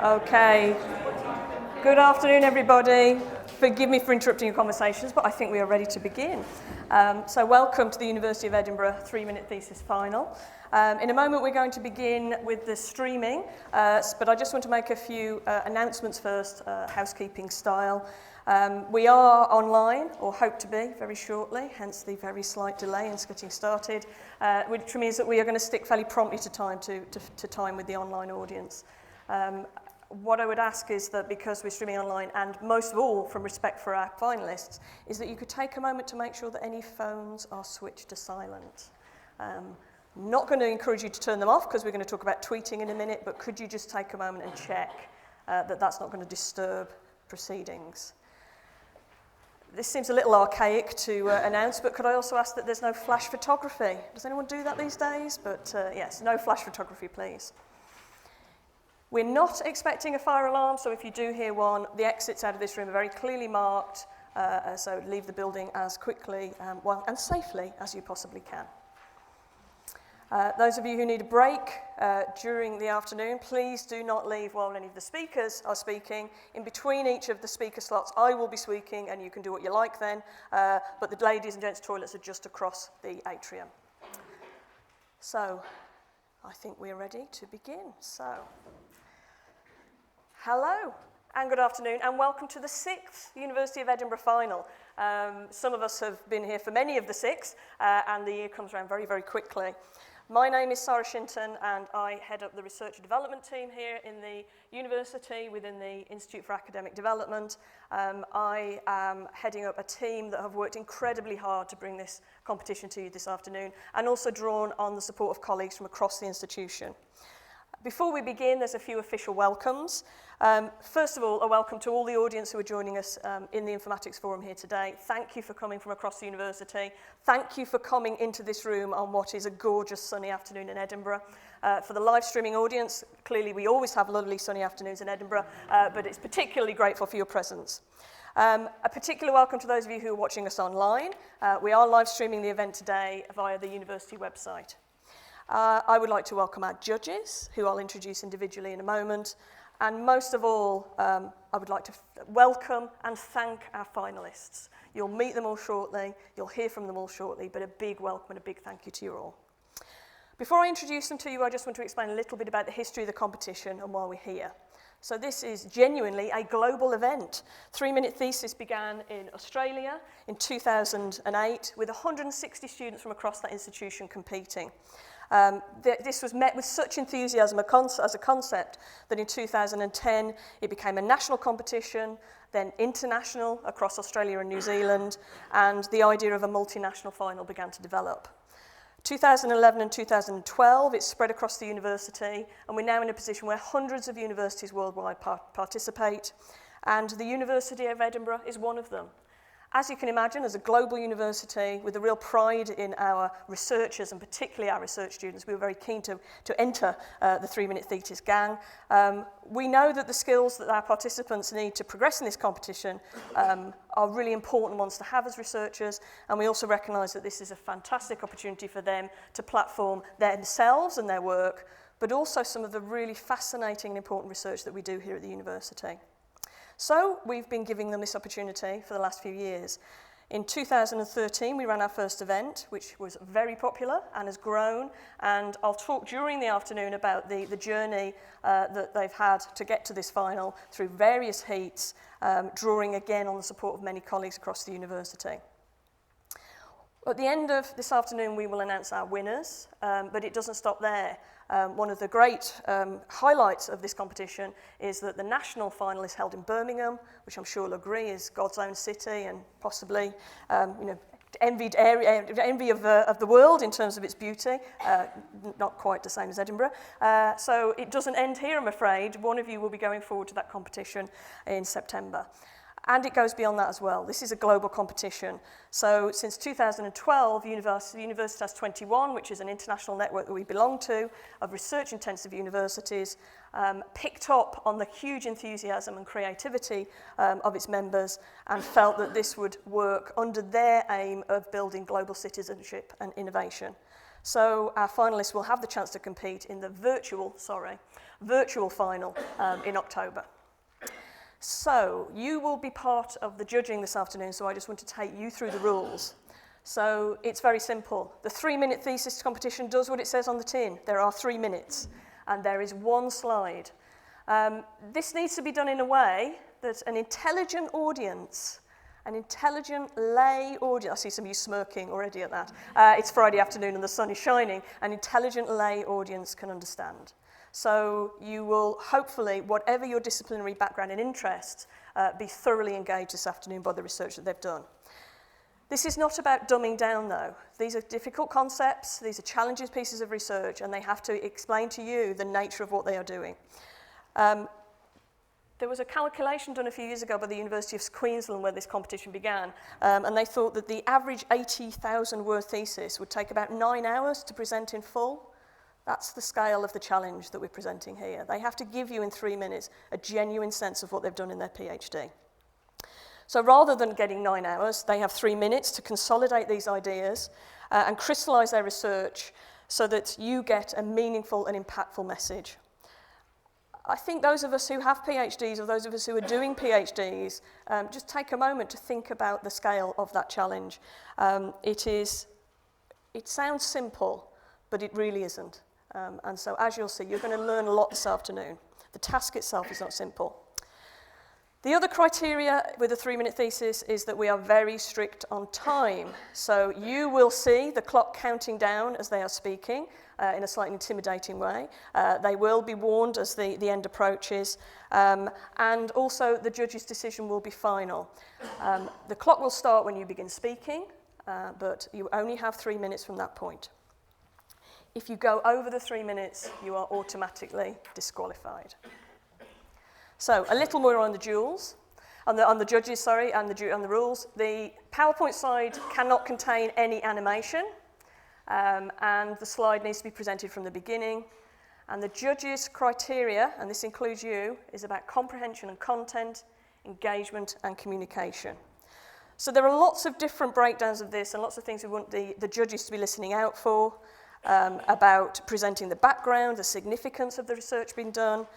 Okay. Good afternoon, everybody. Forgive me for interrupting your conversations, but I think we are ready to begin. So welcome to the University of Edinburgh 3-Minute Thesis final. In a moment, we're going to begin with the streaming, but I just want to make a few announcements first, housekeeping style. We are online, or hope to be, very shortly, hence the very slight delay in getting started, which means that we are going to stick fairly promptly to time with the online audience. What I would ask is that because we're streaming online, and most of all from respect for our finalists, is that you could take a moment to make sure that any phones are switched to silent. I'm not going to encourage you to turn them off because we're going to talk about tweeting in a minute, but could you just take a moment and check that that's not going to disturb proceedings? This seems a little archaic to announce, but could I also ask that there's no flash photography? Does anyone do that these days? But yes, no flash photography, please. We're not expecting a fire alarm, so if you do hear one, the exits out of this room are very clearly marked, so leave the building as quickly and safely as you possibly can. Those of you who need a break during the afternoon, please do not leave while any of the speakers are speaking. In between each of the speaker slots, I will be speaking, and you can do what you like then, but the ladies and gents' toilets are just across the atrium. So, I think we're ready to begin. So, hello and good afternoon, and welcome to the 6th University of Edinburgh final. Some of us have been here for many of the 6, and the year comes around very, very quickly. My name is Sarah Shinton, and I head up the research and development team here in the university within the Institute for Academic Development. I am heading up a team that have worked incredibly hard to bring this competition to you this afternoon, and also drawn on the support of colleagues from across the institution. Before we begin, there's a few official welcomes. First of all, a welcome to all the audience who are joining us in the Informatics Forum here today. Thank you for coming from across the university. Thank you for coming into this room on what is a gorgeous sunny afternoon in Edinburgh. For the live streaming audience, clearly we always have lovely sunny afternoons in Edinburgh, but it's particularly grateful for your presence. A particular welcome to those of you who are watching us online. We are live streaming the event today via the university website. I would like to welcome our judges, who I'll introduce individually in a moment. And most of all, I would like to welcome and thank our finalists. You'll meet them all shortly, you'll hear from them all shortly, but a big welcome and a big thank you to you all. Before I introduce them to you, I just want to explain a little bit about the history of the competition and why we're here. So this is genuinely a global event. 3-Minute Thesis began in Australia in 2008 with 160 students from across that institution competing. This was met with such enthusiasm as a concept that in 2010 it became a national competition, then international across Australia and New Zealand, and the idea of a multinational final began to develop. 2011 and 2012 it spread across the university, and we're now in a position where hundreds of universities worldwide participate, and the University of Edinburgh is one of them. As you can imagine, as a global university with a real pride in our researchers and particularly our research students, we were very keen to enter the 3-Minute Thesis gang. We know that the skills that our participants need to progress in this competition are really important ones to have as researchers, and we also recognise that this is a fantastic opportunity for them to platform themselves and their work, but also some of the really fascinating and important research that we do here at the university. So we've been giving them this opportunity for the last few years. In 2013, we ran our first event, which was very popular and has grown. And I'll talk during the afternoon about the journey that they've had to get to this final through various heats, drawing again on the support of many colleagues across the university. At the end of this afternoon, we will announce our winners, but it doesn't stop there. One of the great highlights of this competition is that the national final is held in Birmingham, which I'm sure you'll agree is God's own city and possibly envy of the world in terms of its beauty. Not quite the same as Edinburgh. So it doesn't end here, I'm afraid. One of you will be going forward to that competition in September. And it goes beyond that as well. This is a global competition. So since 2012, Universitas 21, which is an international network that we belong to, of research-intensive universities, picked up on the huge enthusiasm and creativity of its members and felt that this would work under their aim of building global citizenship and innovation. So our finalists will have the chance to compete in the virtual final in October. So you will be part of the judging this afternoon, so I just want to take you through the rules. So it's very simple. The 3-minute thesis competition does what it says on the tin. There are 3 minutes, and there is one slide. This needs to be done in a way that an intelligent audience, an intelligent lay audience, I see some of you smirking already at that. It's Friday afternoon and the sun is shining. An intelligent lay audience can understand. So you will hopefully, whatever your disciplinary background and interest, be thoroughly engaged this afternoon by the research that they've done. This is not about dumbing down though. These are difficult concepts, these are challenging pieces of research, and they have to explain to you the nature of what they are doing. There was a calculation done a few years ago by the University of Queensland where this competition began, and they thought that the average 80,000 word thesis would take about 9 hours to present in full. That's the scale of the challenge that we're presenting here. They have to give you in 3 minutes a genuine sense of what they've done in their PhD. So rather than getting 9 hours, they have 3 minutes to consolidate these ideas and crystallize their research so that you get a meaningful and impactful message. I think those of us who have PhDs or those of us who are doing PhDs, just take a moment to think about the scale of that challenge. It sounds simple, but it really isn't. And so as you'll see, you're going to learn a lot this afternoon. The task itself is not simple. The other criteria with a 3-minute thesis is that we are very strict on time. So you will see the clock counting down as they are speaking in a slightly intimidating way. They will be warned as the end approaches. And also the judge's decision will be final. The clock will start when you begin speaking, but you only have 3 minutes from that point. If you go over the 3 minutes, you are automatically disqualified. So a little more on the judges, and the rules. The PowerPoint slide cannot contain any animation, and the slide needs to be presented from the beginning. And the judges' criteria, and this includes you, is about comprehension and content, engagement and communication. So there are lots of different breakdowns of this and lots of things we want the judges to be listening out for. About presenting the background, the significance of the research being done,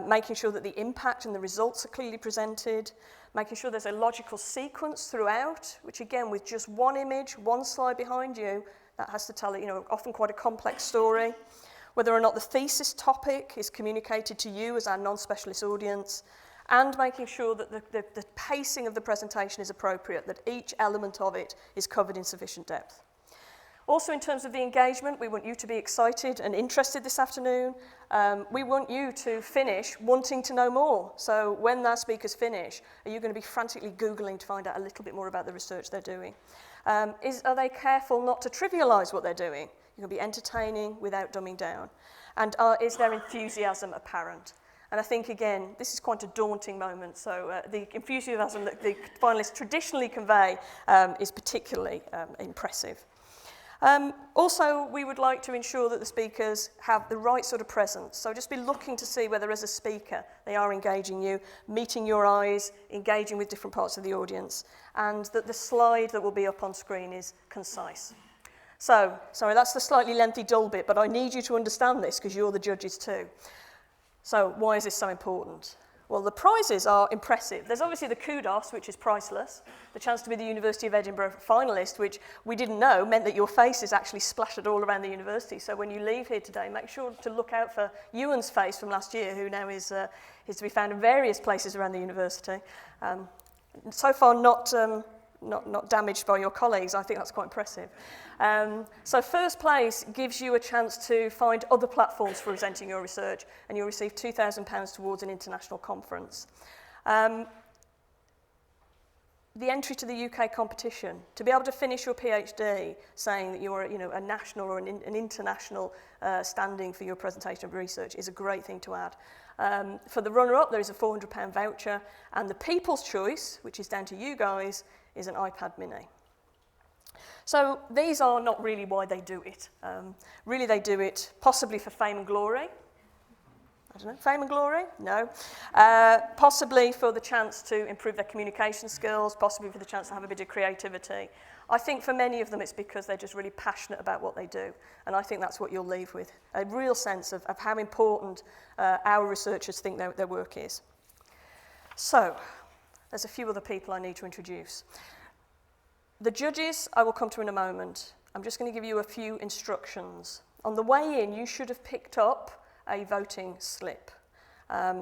making sure that the impact and the results are clearly presented, making sure there's a logical sequence throughout, which again, with just one image, one slide behind you, that has to tell it, often quite a complex story. Whether or not the thesis topic is communicated to you as our non-specialist audience, and making sure that the pacing of the presentation is appropriate, that each element of it is covered in sufficient depth. Also, in terms of the engagement, we want you to be excited and interested this afternoon. We want you to finish wanting to know more. So when our speakers finish, are you going to be frantically Googling to find out a little bit more about the research they're doing? Are they careful not to trivialize what they're doing? You can be entertaining without dumbing down. And is their enthusiasm apparent? And I think, again, this is quite a daunting moment. So the enthusiasm that the finalists traditionally convey is particularly impressive. Also, we would like to ensure that the speakers have the right sort of presence. So just be looking to see whether as a speaker they are engaging you, meeting your eyes, engaging with different parts of the audience, and that the slide that will be up on screen is concise. So, sorry, that's the slightly lengthy dull bit, but I need you to understand this because you're the judges too. So why is this so important? Well, the prizes are impressive. There's obviously the kudos, which is priceless. The chance to be the University of Edinburgh finalist, which we didn't know, meant that your face is actually splattered all around the university. So when you leave here today, make sure to look out for Ewan's face from last year, who now is to be found in various places around the university. So far not damaged by your colleagues. I think that's quite impressive. So first place gives you a chance to find other platforms for presenting your research, and you'll receive £2,000 towards an international conference. The entry to the UK competition, to be able to finish your PhD saying that you're a national or an international standing for your presentation of research is a great thing to add. For the runner-up, there is a £400 voucher, and the People's Choice, which is down to you guys, is an iPad mini. So these are not really why they do it. Really, they do it possibly for fame and glory. I don't know, fame and glory? No. Possibly for the chance to improve their communication skills, possibly for the chance to have a bit of creativity. I think for many of them it's because they're just really passionate about what they do, and I think that's what you'll leave with, a real sense of how important our researchers think their work is. So, there's a few other people I need to introduce. The judges I will come to in a moment. I'm just going to give you a few instructions. On the way in, you should have picked up a voting slip.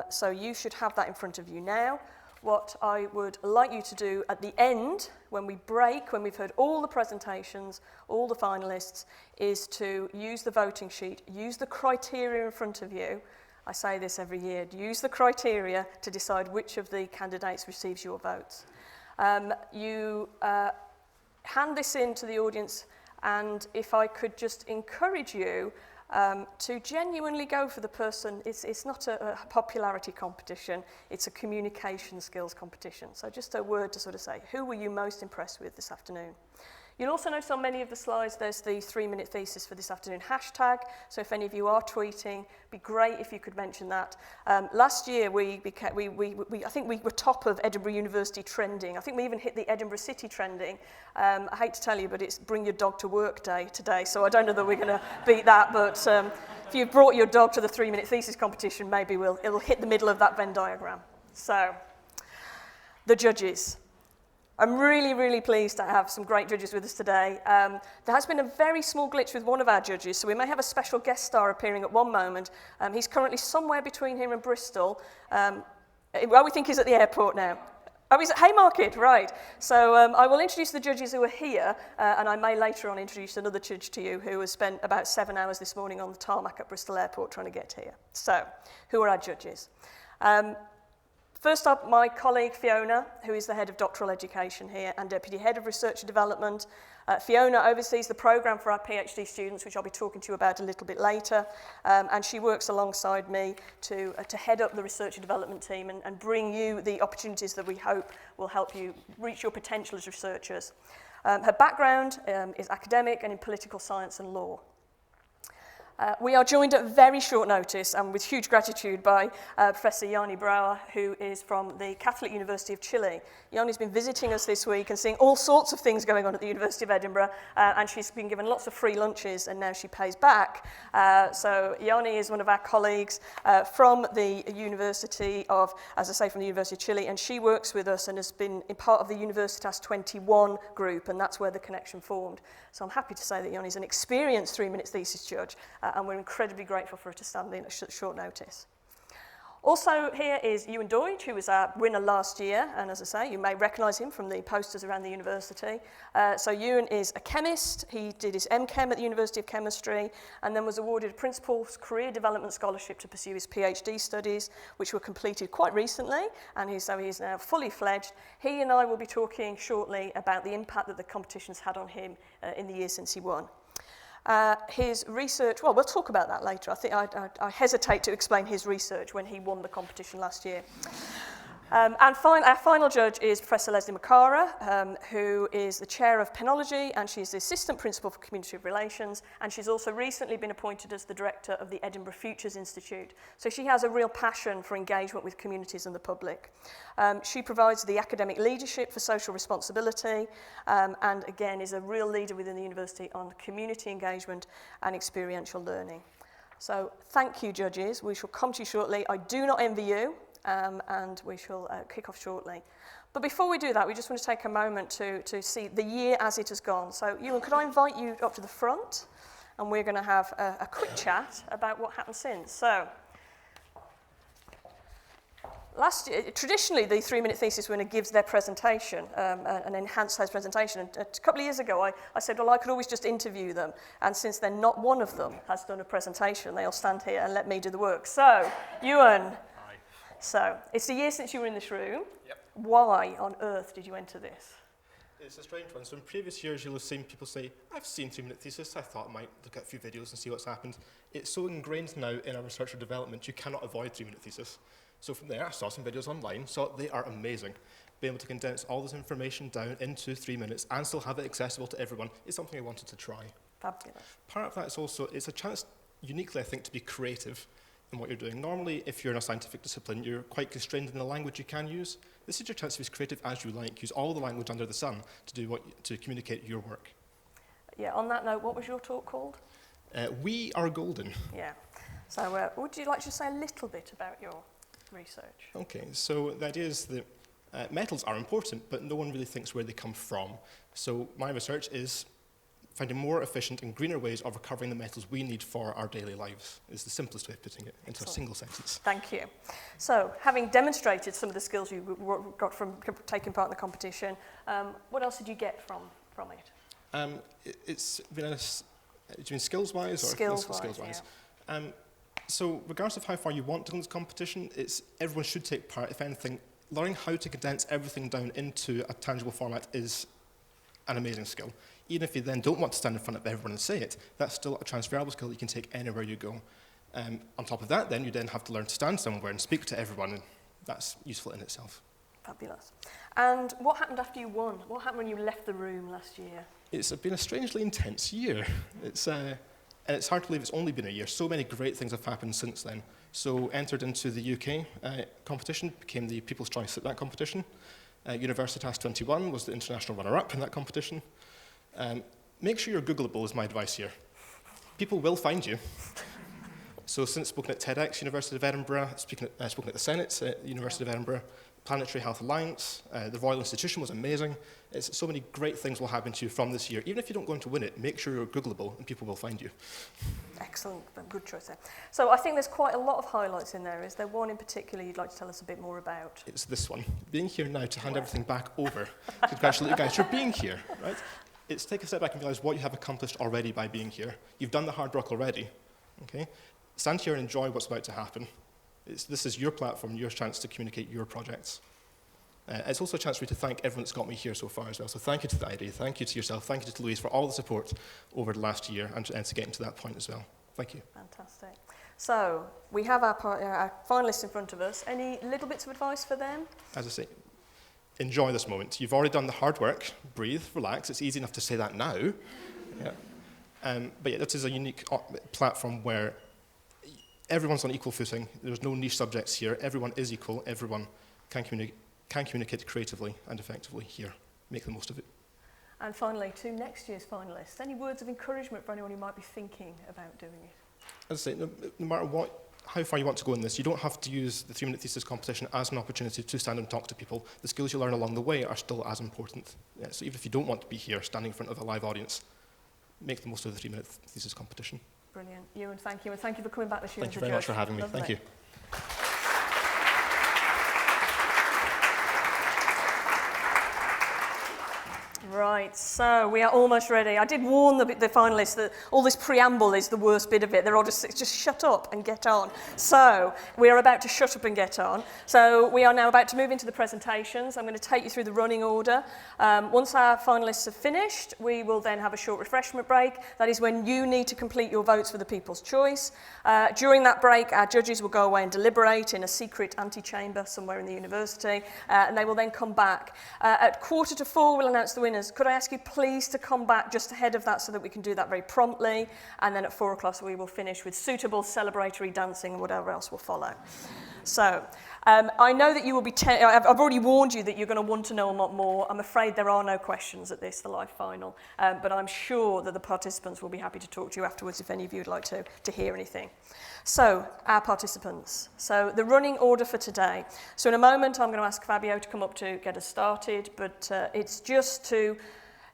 So you should have that in front of you now. What I would like you to do at the end, when we break, when we've heard all the presentations, all the finalists, is to use the voting sheet, use the criteria in front of you. I say this every year, use the criteria to decide which of the candidates receives your votes. You hand this in to the audience, and if I could just encourage you to genuinely go for the person. It's not a popularity competition, it's a communication skills competition. So just a word to sort of say, who were you most impressed with this afternoon? You'll also notice on many of the slides there's the 3-minute thesis for this afternoon hashtag, so if any of you are tweeting, it'd be great if you could mention that. Last year I think we were top of Edinburgh University trending. I think we even hit the Edinburgh City trending. I hate to tell you, but it's Bring Your Dog to Work Day today, so I don't know that we're going to beat that, but if you've brought your dog to the 3-minute thesis competition, maybe it'll hit the middle of that Venn diagram. So, the judges. I'm really, really pleased to have some great judges with us today. There has been a very small glitch with one of our judges, so we may have a special guest star appearing at one moment. He's currently somewhere between here and Bristol. We think he's at the airport now. Oh, he's at Haymarket, right. So I will introduce the judges who are here, and I may later on introduce another judge to you who has spent about 7 hours this morning on the tarmac at Bristol Airport trying to get here. So, who are our judges? First up, my colleague Fiona, who is the head of doctoral education here and deputy head of research and development. Fiona oversees the programme for our PhD students, which I'll be talking to you about a little bit later, and she works alongside me to head up the research and development team and bring you the opportunities that we hope will help you reach your potential as researchers. Her background is academic and in political science and law. We are joined at very short notice and with huge gratitude by Professor Yanni Brouwer, who is from the Catholic University of Chile. Yanni's been visiting us this week and seeing all sorts of things going on at the University of Edinburgh, and she's been given lots of free lunches, and now she pays back. So Yanni is one of our colleagues from the University of, as I say, from the University of Chile, and she works with us and has been part of the Universitas 21 group, and that's where the connection formed. So I'm happy to say that Yanni's an experienced 3-minute thesis judge, and we're incredibly grateful for her to stand in at short notice. Also here is Owen, who was our winner last year, and as I say, you may recognise him from the posters around the university. So Owen is a chemist. He did his MChem at the University of Chemistry, and then was awarded a Principal's Career Development Scholarship to pursue his PhD studies, which were completed quite recently, and he's now fully fledged. He and I will be talking shortly about the impact that the competition's had on him in the year since he won. His research, well, we'll talk about that later. I think I hesitate to explain his research when he won the competition last year. And our final judge is Professor Leslie Macara, who is the chair of Penology, and she's the assistant principal for community relations, and she's also recently been appointed as the director of the Edinburgh Futures Institute. So she has a real passion for engagement with communities and the public. She provides the academic leadership for social responsibility, and again is a real leader within the university on community engagement and experiential learning. So thank you, judges. We shall come to you shortly. I do not envy you. And we shall kick off shortly. But before we do that, we just want to take a moment to see the year as it has gone. So, Ewan, could I invite you up to the front? And we're going to have a quick chat about what happened since. So, last year, traditionally, the 3-minute thesis winner gives their presentation, an enhanced house presentation. And a couple of years ago, I said, well, I could always just interview them. And since then, not one of them has done a presentation. They all stand here and let me do the work. So, Ewan. So, it's a year since you were in this room. Yep. Why on earth did you enter this? It's a strange one. So in previous years, you'll have seen people say, I've seen 3 Minute Thesis, I thought I might look at a few videos and see what's happened. It's so ingrained now in our research and development, you cannot avoid 3 Minute Thesis. So from there, I saw some videos online, saw they are amazing. Being able to condense all this information down into 3 minutes and still have it accessible to everyone is something I wanted to try. Fabulous. Part of that is also, it's a chance, uniquely I think, to be creative in what you're doing. Normally, if you're in a scientific discipline, you're quite constrained in the language you can use. This is your chance to be as creative as you like. Use all the language under the sun to communicate your work. Yeah, on that note, what was your talk called? We are golden. Yeah. So would you like to say a little bit about your research? Okay, so the idea is that metals are important, but no one really thinks where they come from. So my research is finding more efficient and greener ways of recovering the metals we need for our daily lives, is the simplest way of putting it into a single sentence. Thank you. So, having demonstrated some of the skills you got from taking part in the competition, what else did you get from it? It's been do you mean skills-wise? Skills-wise, yeah. So, regardless of how far you want to go in this competition, everyone should take part. If anything, learning how to condense everything down into a tangible format is an amazing skill. Even if you then don't want to stand in front of everyone and say it, that's still a transferable skill that you can take anywhere you go. On top of that, then you then have to learn to stand somewhere and speak to everyone, and that's useful in itself. Fabulous. And what happened after you won? What happened when you left the room last year? It's been a strangely intense year. And it's hard to believe it's only been a year. So many great things have happened since then. So entered into the UK competition, became the People's Choice at that competition. Universitas 21 was the international runner-up in that competition. Make sure you're Googleable is my advice here. People will find you. So since spoken at TEDx, University of Edinburgh, spoken at the Senate at the University of Edinburgh, Planetary Health Alliance, the Royal Institution was amazing. So many great things will happen to you from this year. Even if you don't go on to win it, make sure you're Googleable and people will find you. Excellent, good choice there. So I think there's quite a lot of highlights in there. Is there one in particular you'd like to tell us a bit more about? It's this one. Being here now to hand everything back over. Congratulate you guys for being here, right? It's take a step back and realize what you have accomplished already by being here. You've done the hard work already, okay? Stand here and enjoy what's about to happen. This is your platform, your chance to communicate your projects. It's also a chance for me to thank everyone that's got me here so far as well. So thank you to the ID, thank you to yourself, thank you to Louise for all the support over the last year and to getting to that point as well. Thank you. Fantastic. So we have our finalists in front of us. Any little bits of advice for them? As I say, enjoy this moment. You've already done the hard work. Breathe, relax. It's easy enough to say that now. Yeah. But yeah, this is a unique platform where everyone's on equal footing. There's no niche subjects here. Everyone is equal. Everyone can communicate creatively and effectively here. Make the most of it. And finally, to next year's finalists, any words of encouragement for anyone who might be thinking about doing it? As I say, no matter how far you want to go in this, you don't have to use the 3 Minute Thesis competition as an opportunity to stand and talk to people. The skills you learn along the way are still as important. Yeah, so even if you don't want to be here standing in front of a live audience, make the most of the 3 Minute Thesis competition. Brilliant. Ewan, thank you. And thank you for coming back this year. Thank you very much for having me. Lovely. Thank you. Right, so we are almost ready. I did warn the finalists that all this preamble is the worst bit of it. They're all just shut up and get on. So we are about to shut up and get on. So we are now about to move into the presentations. I'm going to take you through the running order. Once our finalists have finished, we will then have a short refreshment break. That is when you need to complete your votes for the People's Choice. During that break, our judges will go away and deliberate in a secret antechamber somewhere in the university, and they will then come back. At 3:45, we'll announce the winners. Could I ask you please to come back just ahead of that so that we can do that very promptly, and then at 4 o'clock we will finish with suitable celebratory dancing and whatever else will follow. So I know that you will be, I've already warned you that you're going to want to know a lot more. I'm afraid there are no questions at the live final, but I'm sure that the participants will be happy to talk to you afterwards if any of you would like to hear anything. So, our participants. So, the running order for today. So, in a moment, I'm going to ask Fabio to come up to get us started, but it's just to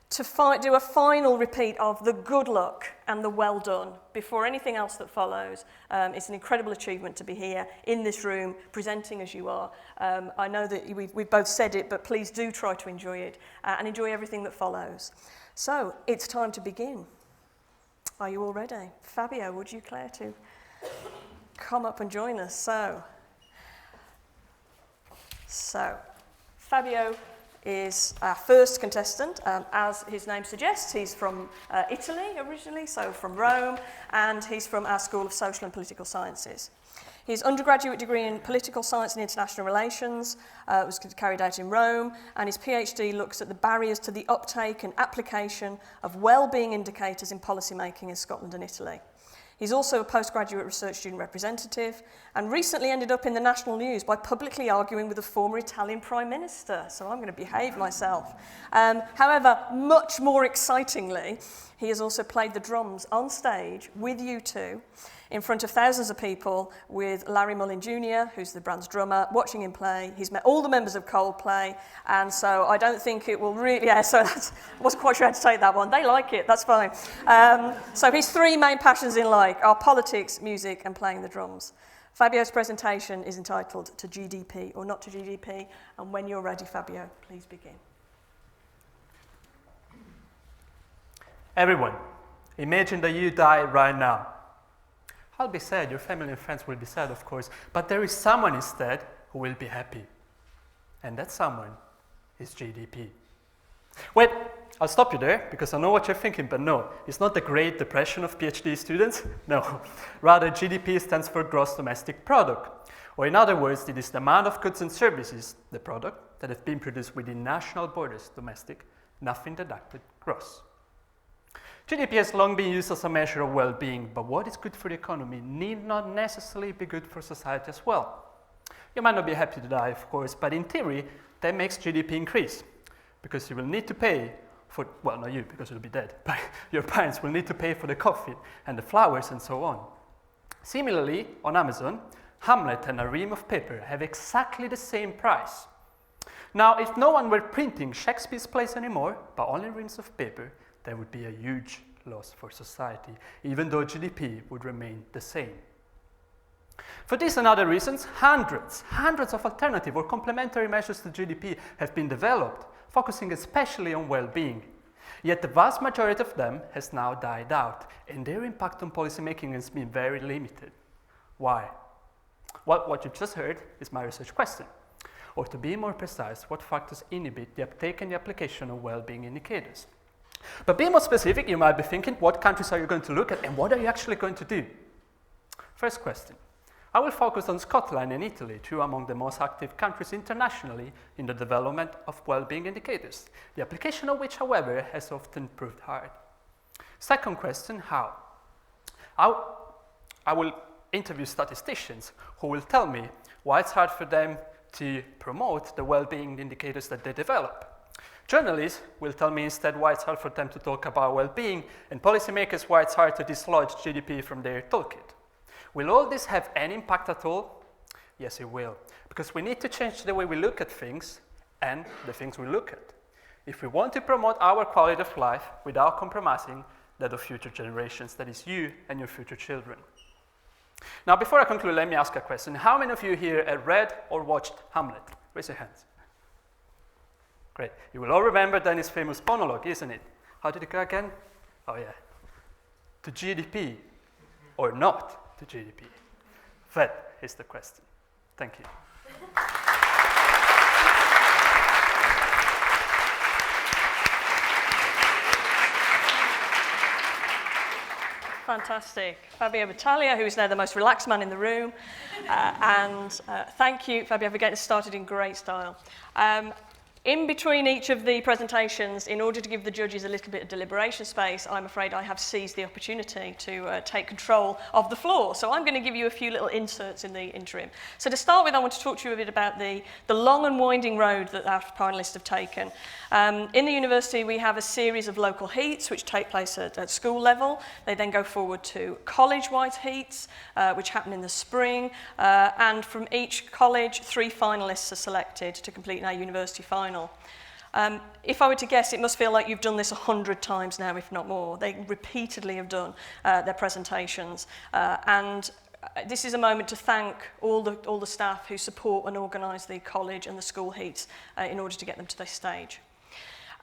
do a final repeat of the good luck and the well done before anything else that follows. It's an incredible achievement to be here in this room, presenting as you are. I know that we've both said it, but please do try to enjoy it and enjoy everything that follows. So, it's time to begin. Are you all ready? Fabio, would you care to come up and join us? So Fabio, is our first contestant. As his name suggests, he's from Italy originally, so from Rome, and he's from our School of Social and Political Sciences. His undergraduate degree in Political Science and International Relations was carried out in Rome, and his PhD looks at the barriers to the uptake and application of well-being indicators in policymaking in Scotland and Italy. He's also a postgraduate research student representative and recently ended up in the national news by publicly arguing with the former Italian Prime Minister, so I'm going to behave myself. However, much more excitingly, he has also played the drums on stage with U2 in front of thousands of people with Larry Mullen Jr., who's the band's drummer, watching him play. He's met all the members of Coldplay, and so I don't think it will really... Yeah, so I wasn't quite sure how to take that one. They like it, that's fine. So his three main passions in life are politics, music, and playing the drums. Fabio's presentation is entitled To GDP or Not to GDP, and when you're ready, Fabio, please begin. Everyone, imagine that you die right now. I'll be sad, your family and friends will be sad, of course, but there is someone instead who will be happy. And that someone is GDP. Wait, I'll stop you there, because I know what you're thinking, but no, it's not the Great Depression of PhD students, no. Rather, GDP stands for Gross Domestic Product, or in other words, it is the amount of goods and services, the product, that have been produced within national borders, domestic, nothing deducted, gross. GDP has long been used as a measure of well-being, but what is good for the economy need not necessarily be good for society as well. You might not be happy to die, of course, but in theory, that makes GDP increase, because you will need to pay for, well, not you, because you'll be dead, but your parents will need to pay for the coffee and the flowers and so on. Similarly, on Amazon, Hamlet and a ream of paper have exactly the same price. Now, if no one were printing Shakespeare's plays anymore, but only reams of paper, there would be a huge loss for society, even though GDP would remain the same. For this and other reasons, hundreds of alternative or complementary measures to GDP have been developed, focusing especially on well-being. Yet the vast majority of them has now died out, and their impact on policymaking has been very limited. Why? Well, what you just heard is my research question. Or to be more precise, what factors inhibit the uptake and the application of well-being indicators? But being more specific, you might be thinking, what countries are you going to look at and what are you actually going to do? First question. I will focus on Scotland and Italy, two among the most active countries internationally in the development of well-being indicators, the application of which, however, has often proved hard. Second question, how? I will interview statisticians who will tell me why it's hard for them to promote the well-being indicators that they develop. Journalists will tell me instead why it's hard for them to talk about well-being, and policymakers why it's hard to dislodge GDP from their toolkit. Will all this have any impact at all? Yes, it will, because we need to change the way we look at things and the things we look at, if we want to promote our quality of life without compromising that of future generations, that is you and your future children. Now, before I conclude, let me ask a question. How many of you here have read or watched Hamlet? Raise your hands. Great. You will all remember Danny's famous monologue, isn't it? How did it go again? Oh, yeah. To GDP or not to GDP? That is the question. Thank you. Fantastic. Fabio Battaglia, who is now the most relaxed man in the room. Thank you, Fabio, for getting us started in great style. In between each of the presentations, in order to give the judges a little bit of deliberation space, I'm afraid I have seized the opportunity to take control of the floor. So I'm going to give you a few little inserts in the interim. So to start with, I want to talk to you a bit about the long and winding road that our panellists have taken. In the university, we have a series of local heats which take place at school level. They then go forward to college-wide heats, which happen in the spring. And from each college, 3 finalists are selected to complete our university final. If I were to guess, it must feel like you've done this 100 times now, if not more. They repeatedly have done their presentations. This is a moment to thank all the staff who support and organise the college and the school heats in order to get them to this stage.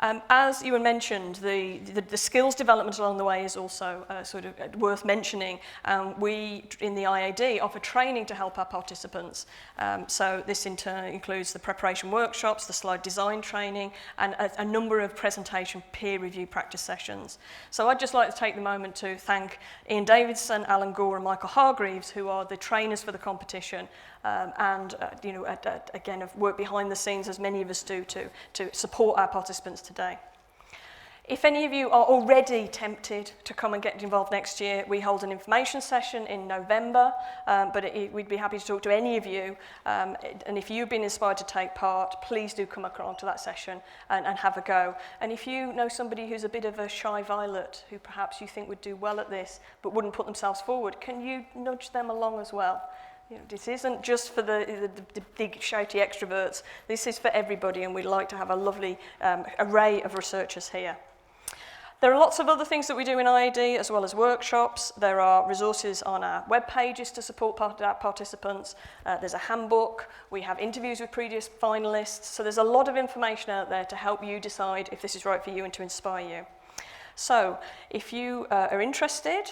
As Ewan mentioned, the skills development along the way is also sort of worth mentioning. We, in the IAD, offer training to help our participants. So this in turn includes the preparation workshops, the slide design training, and a number of presentation peer review practice sessions. So I'd just like to take the moment to thank Ian Davidson, Alan Gore, and Michael Hargreaves, who are the trainers for the competition, again, have worked behind the scenes, as many of us do, to support our participants today. If any of you are already tempted to come and get involved next year, we hold an information session in November, but we'd be happy to talk to any of you. And if you've been inspired to take part, please do come along to that session and have a go. And if you know somebody who's a bit of a shy violet, who perhaps you think would do well at this, but wouldn't put themselves forward, can you nudge them along as well? You know, this isn't just for the big, shouty extroverts. This is for everybody, and we'd like to have a lovely array of researchers here. There are lots of other things that we do in IAD, as well as workshops. There are resources on our web pages to support our participants. There's a handbook. We have interviews with previous finalists. So there's a lot of information out there to help you decide if this is right for you and to inspire you. So if you are interested,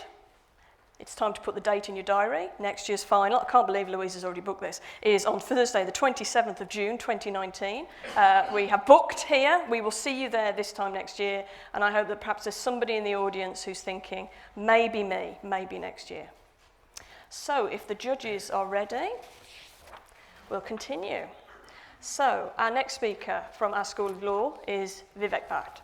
it's time to put the date in your diary. Next year's final, I can't believe Louise has already booked this, is on Thursday, the 27th of June, 2019. We have booked here. We will see you there this time next year. And I hope that perhaps there's somebody in the audience who's thinking, maybe me, maybe next year. So if the judges are ready, we'll continue. So our next speaker from our School of Law is Vivek Bhatt.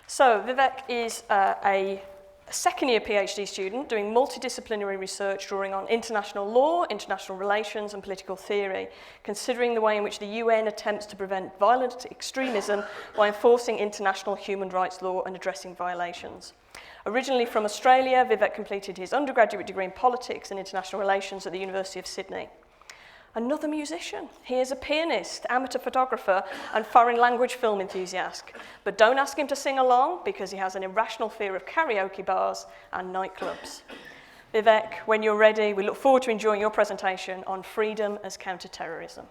So Vivek is a second-year PhD student doing multidisciplinary research drawing on international law, international relations, and political theory, considering the way in which the UN attempts to prevent violent extremism by enforcing international human rights law and addressing violations. Originally from Australia, Vivek completed his undergraduate degree in politics and international relations at the University of Sydney. Another musician. He is a pianist, amateur photographer, and foreign language film enthusiast. But don't ask him to sing along, because he has an irrational fear of karaoke bars and nightclubs. Vivek, when you're ready, we look forward to enjoying your presentation on freedom as counter-terrorism.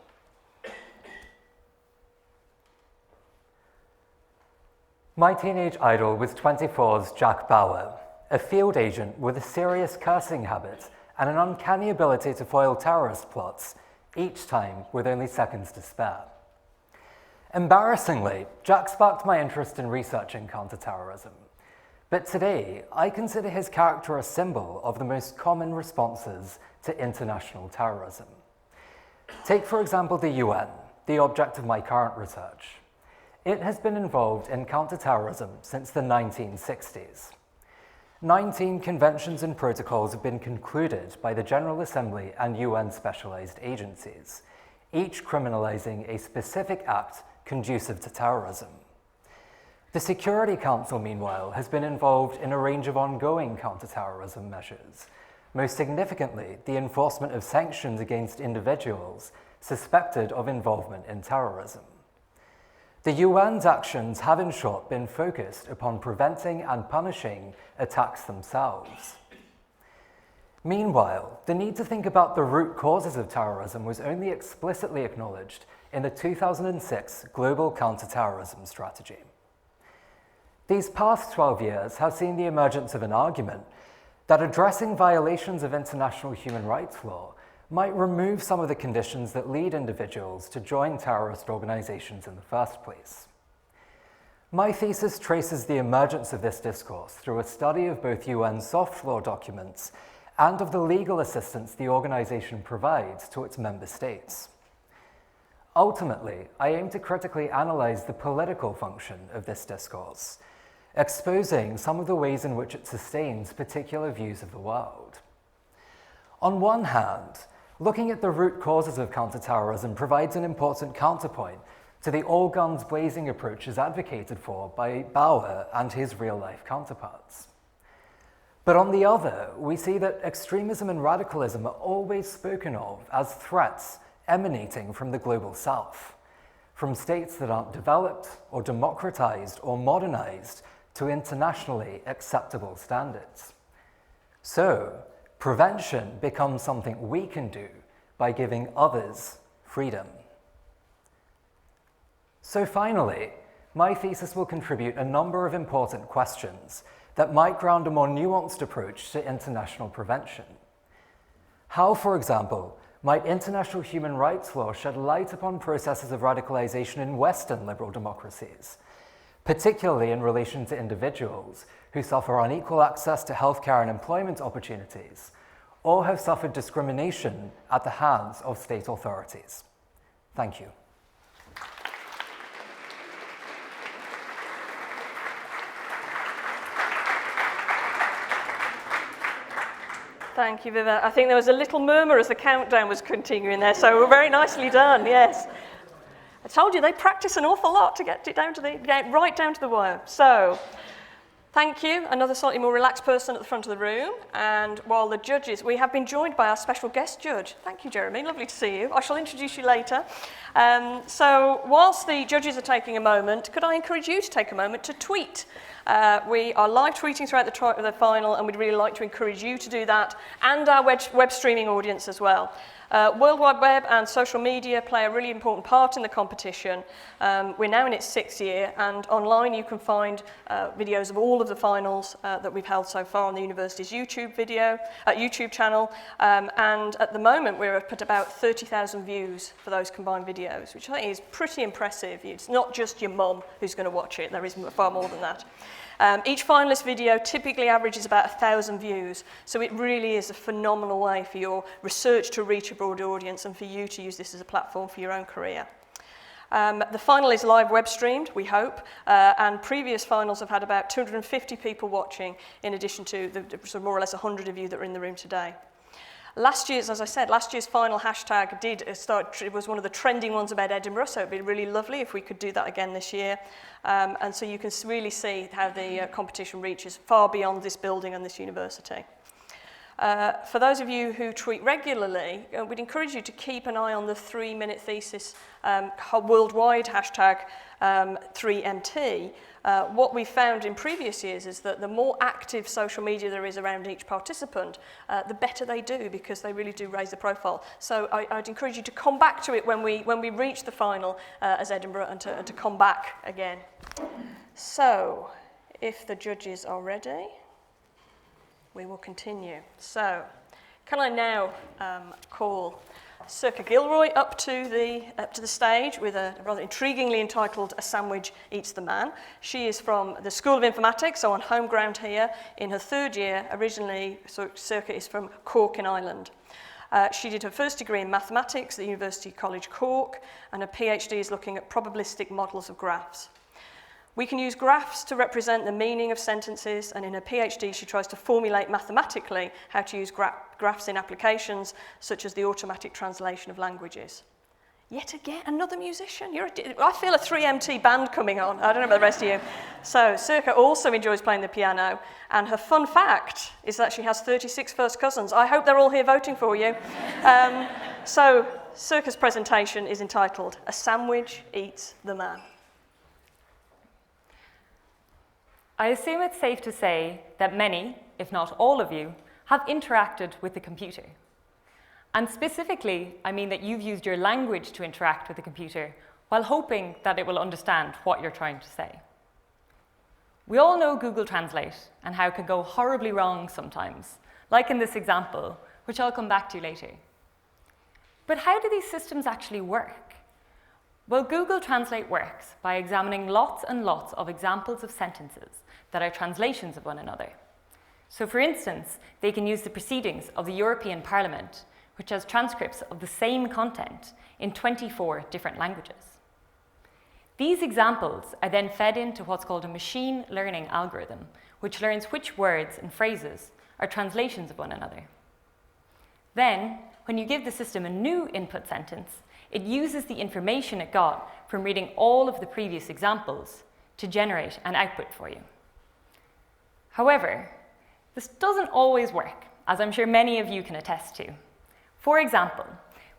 My teenage idol was 24's Jack Bauer, a field agent with a serious cursing habit and an uncanny ability to foil terrorist plots, each time with only seconds to spare. Embarrassingly, Jack sparked my interest in researching counterterrorism. But today, I consider his character a symbol of the most common responses to international terrorism. Take, for example, the UN, the object of my current research. It has been involved in counterterrorism since the 1960s. 19 conventions and protocols have been concluded by the General Assembly and UN specialized agencies, each criminalizing a specific act conducive to terrorism. The Security Council, meanwhile, has been involved in a range of ongoing counterterrorism measures, most significantly the enforcement of sanctions against individuals suspected of involvement in terrorism. The UN's actions have, in short, been focused upon preventing and punishing attacks themselves. Meanwhile, the need to think about the root causes of terrorism was only explicitly acknowledged in the 2006 Global Counterterrorism Strategy. These past 12 years have seen the emergence of an argument that addressing violations of international human rights law might remove some of the conditions that lead individuals to join terrorist organizations in the first place. My thesis traces the emergence of this discourse through a study of both UN soft law documents and of the legal assistance the organization provides to its member states. Ultimately, I aim to critically analyze the political function of this discourse, exposing some of the ways in which it sustains particular views of the world. On one hand, looking at the root causes of counterterrorism provides an important counterpoint to the all-guns-blazing approaches advocated for by Bauer and his real-life counterparts. But on the other, we see that extremism and radicalism are always spoken of as threats emanating from the global south, from states that aren't developed or democratized or modernized to internationally acceptable standards. So, prevention becomes something we can do by giving others freedom. So finally, my thesis will contribute a number of important questions that might ground a more nuanced approach to international prevention. How, for example, might international human rights law shed light upon processes of radicalization in Western liberal democracies, particularly in relation to individuals who suffer unequal access to healthcare and employment opportunities, or have suffered discrimination at the hands of state authorities? Thank you. Thank you, Vivek. I think there was a little murmur as the countdown was continuing there, so very nicely done, yes. I told you they practice an awful lot to get right down to the wire. So, thank you. Another slightly more relaxed person at the front of the room. And while the judges, we have been joined by our special guest judge. Thank you, Jeremy. Lovely to see you. I shall introduce you later. So, whilst the judges are taking a moment, could I encourage you to take a moment to tweet? We are live tweeting throughout the final, and we'd really like to encourage you to do that, and our web streaming audience as well. World Wide Web and social media play a really important part in the competition. We're now in its 6th year, and online you can find videos of all of the finals that we've held so far on the university's YouTube channel. And at the moment we're at about 30,000 views for those combined videos, which I think is pretty impressive. It's not just your mum who's going to watch it, there is far more than that. Each finalist video typically averages about 1,000 views, so it really is a phenomenal way for your research to reach a broad audience and for you to use this as a platform for your own career. The final is live web streamed, we hope, and previous finals have had about 250 people watching, in addition to the more or less 100 of you that are in the room today. Last year's, as I said, last year's final hashtag it was one of the trending ones about Edinburgh, so it'd be really lovely if we could do that again this year. And so you can really see how the competition reaches far beyond this building and this university. For those of you who tweet regularly, we'd encourage you to keep an eye on the 3 Minute Thesis worldwide hashtag 3MT. What we found in previous years is that the more active social media there is around each participant, the better they do, because they really do raise the profile. So I'd encourage you to come back to it when we reach the final as Edinburgh, and to come back again. So, if the judges are ready, we will continue. So, can I now call Circa Gilroy up to the stage with a rather intriguingly entitled "A Sandwich Eats the Man." She is from the School of Informatics, so on home ground here, in her 3rd year. Originally, Circa is from Cork in Ireland. She did her first degree in mathematics at the University College Cork, and her PhD is looking at probabilistic models of graphs. We can use graphs to represent the meaning of sentences, and in her PhD she tries to formulate mathematically how to use graphs in applications such as the automatic translation of languages. Yet again, another musician. I feel a 3MT band coming on. I don't know about the rest of you. So Circa also enjoys playing the piano, and her fun fact is that she has 36 first cousins. I hope they're all here voting for you. So Circa's presentation is entitled "A Sandwich Eats the Man." I assume it's safe to say that many, if not all of you, have interacted with the computer. And specifically, I mean that you've used your language to interact with the computer while hoping that it will understand what you're trying to say. We all know Google Translate and how it can go horribly wrong sometimes, like in this example, which I'll come back to later. But how do these systems actually work? Well, Google Translate works by examining lots and lots of examples of sentences that are translations of one another. So for instance, they can use the proceedings of the European Parliament, which has transcripts of the same content in 24 different languages. These examples are then fed into what's called a machine learning algorithm, which learns which words and phrases are translations of one another. Then, when you give the system a new input sentence, it uses the information it got from reading all of the previous examples to generate an output for you. However, this doesn't always work, as I'm sure many of you can attest to. For example,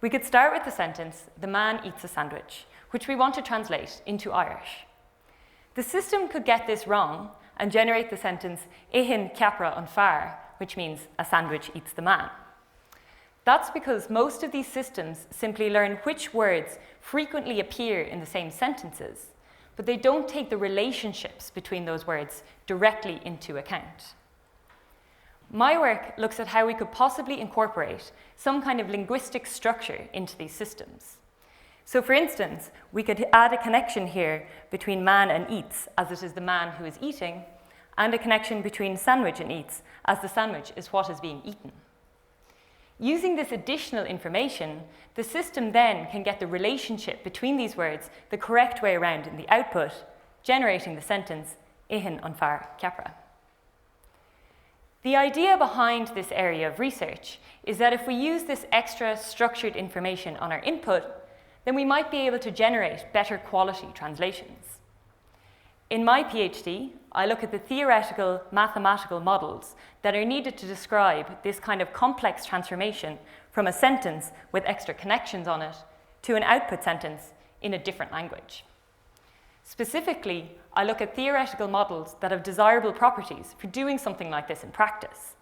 we could start with the sentence, "The man eats a sandwich," which we want to translate into Irish. The system could get this wrong and generate the sentence, "Ihin ceapra an fear," which means "a sandwich eats the man." That's because most of these systems simply learn which words frequently appear in the same sentences, but they don't take the relationships between those words directly into account. My work looks at how we could possibly incorporate some kind of linguistic structure into these systems. So for instance, we could add a connection here between man and eats, as it is the man who is eating, and a connection between sandwich and eats, as the sandwich is what is being eaten. Using this additional information, the system then can get the relationship between these words the correct way around in the output, generating the sentence, Ihin an fear ceapra. The idea behind this area of research is that if we use this extra structured information on our input, then we might be able to generate better quality translations. In my PhD, I look at the theoretical mathematical models that are needed to describe this kind of complex transformation from a sentence with extra connections on it to an output sentence in a different language. Specifically, I look at theoretical models that have desirable properties for doing something like this in practice.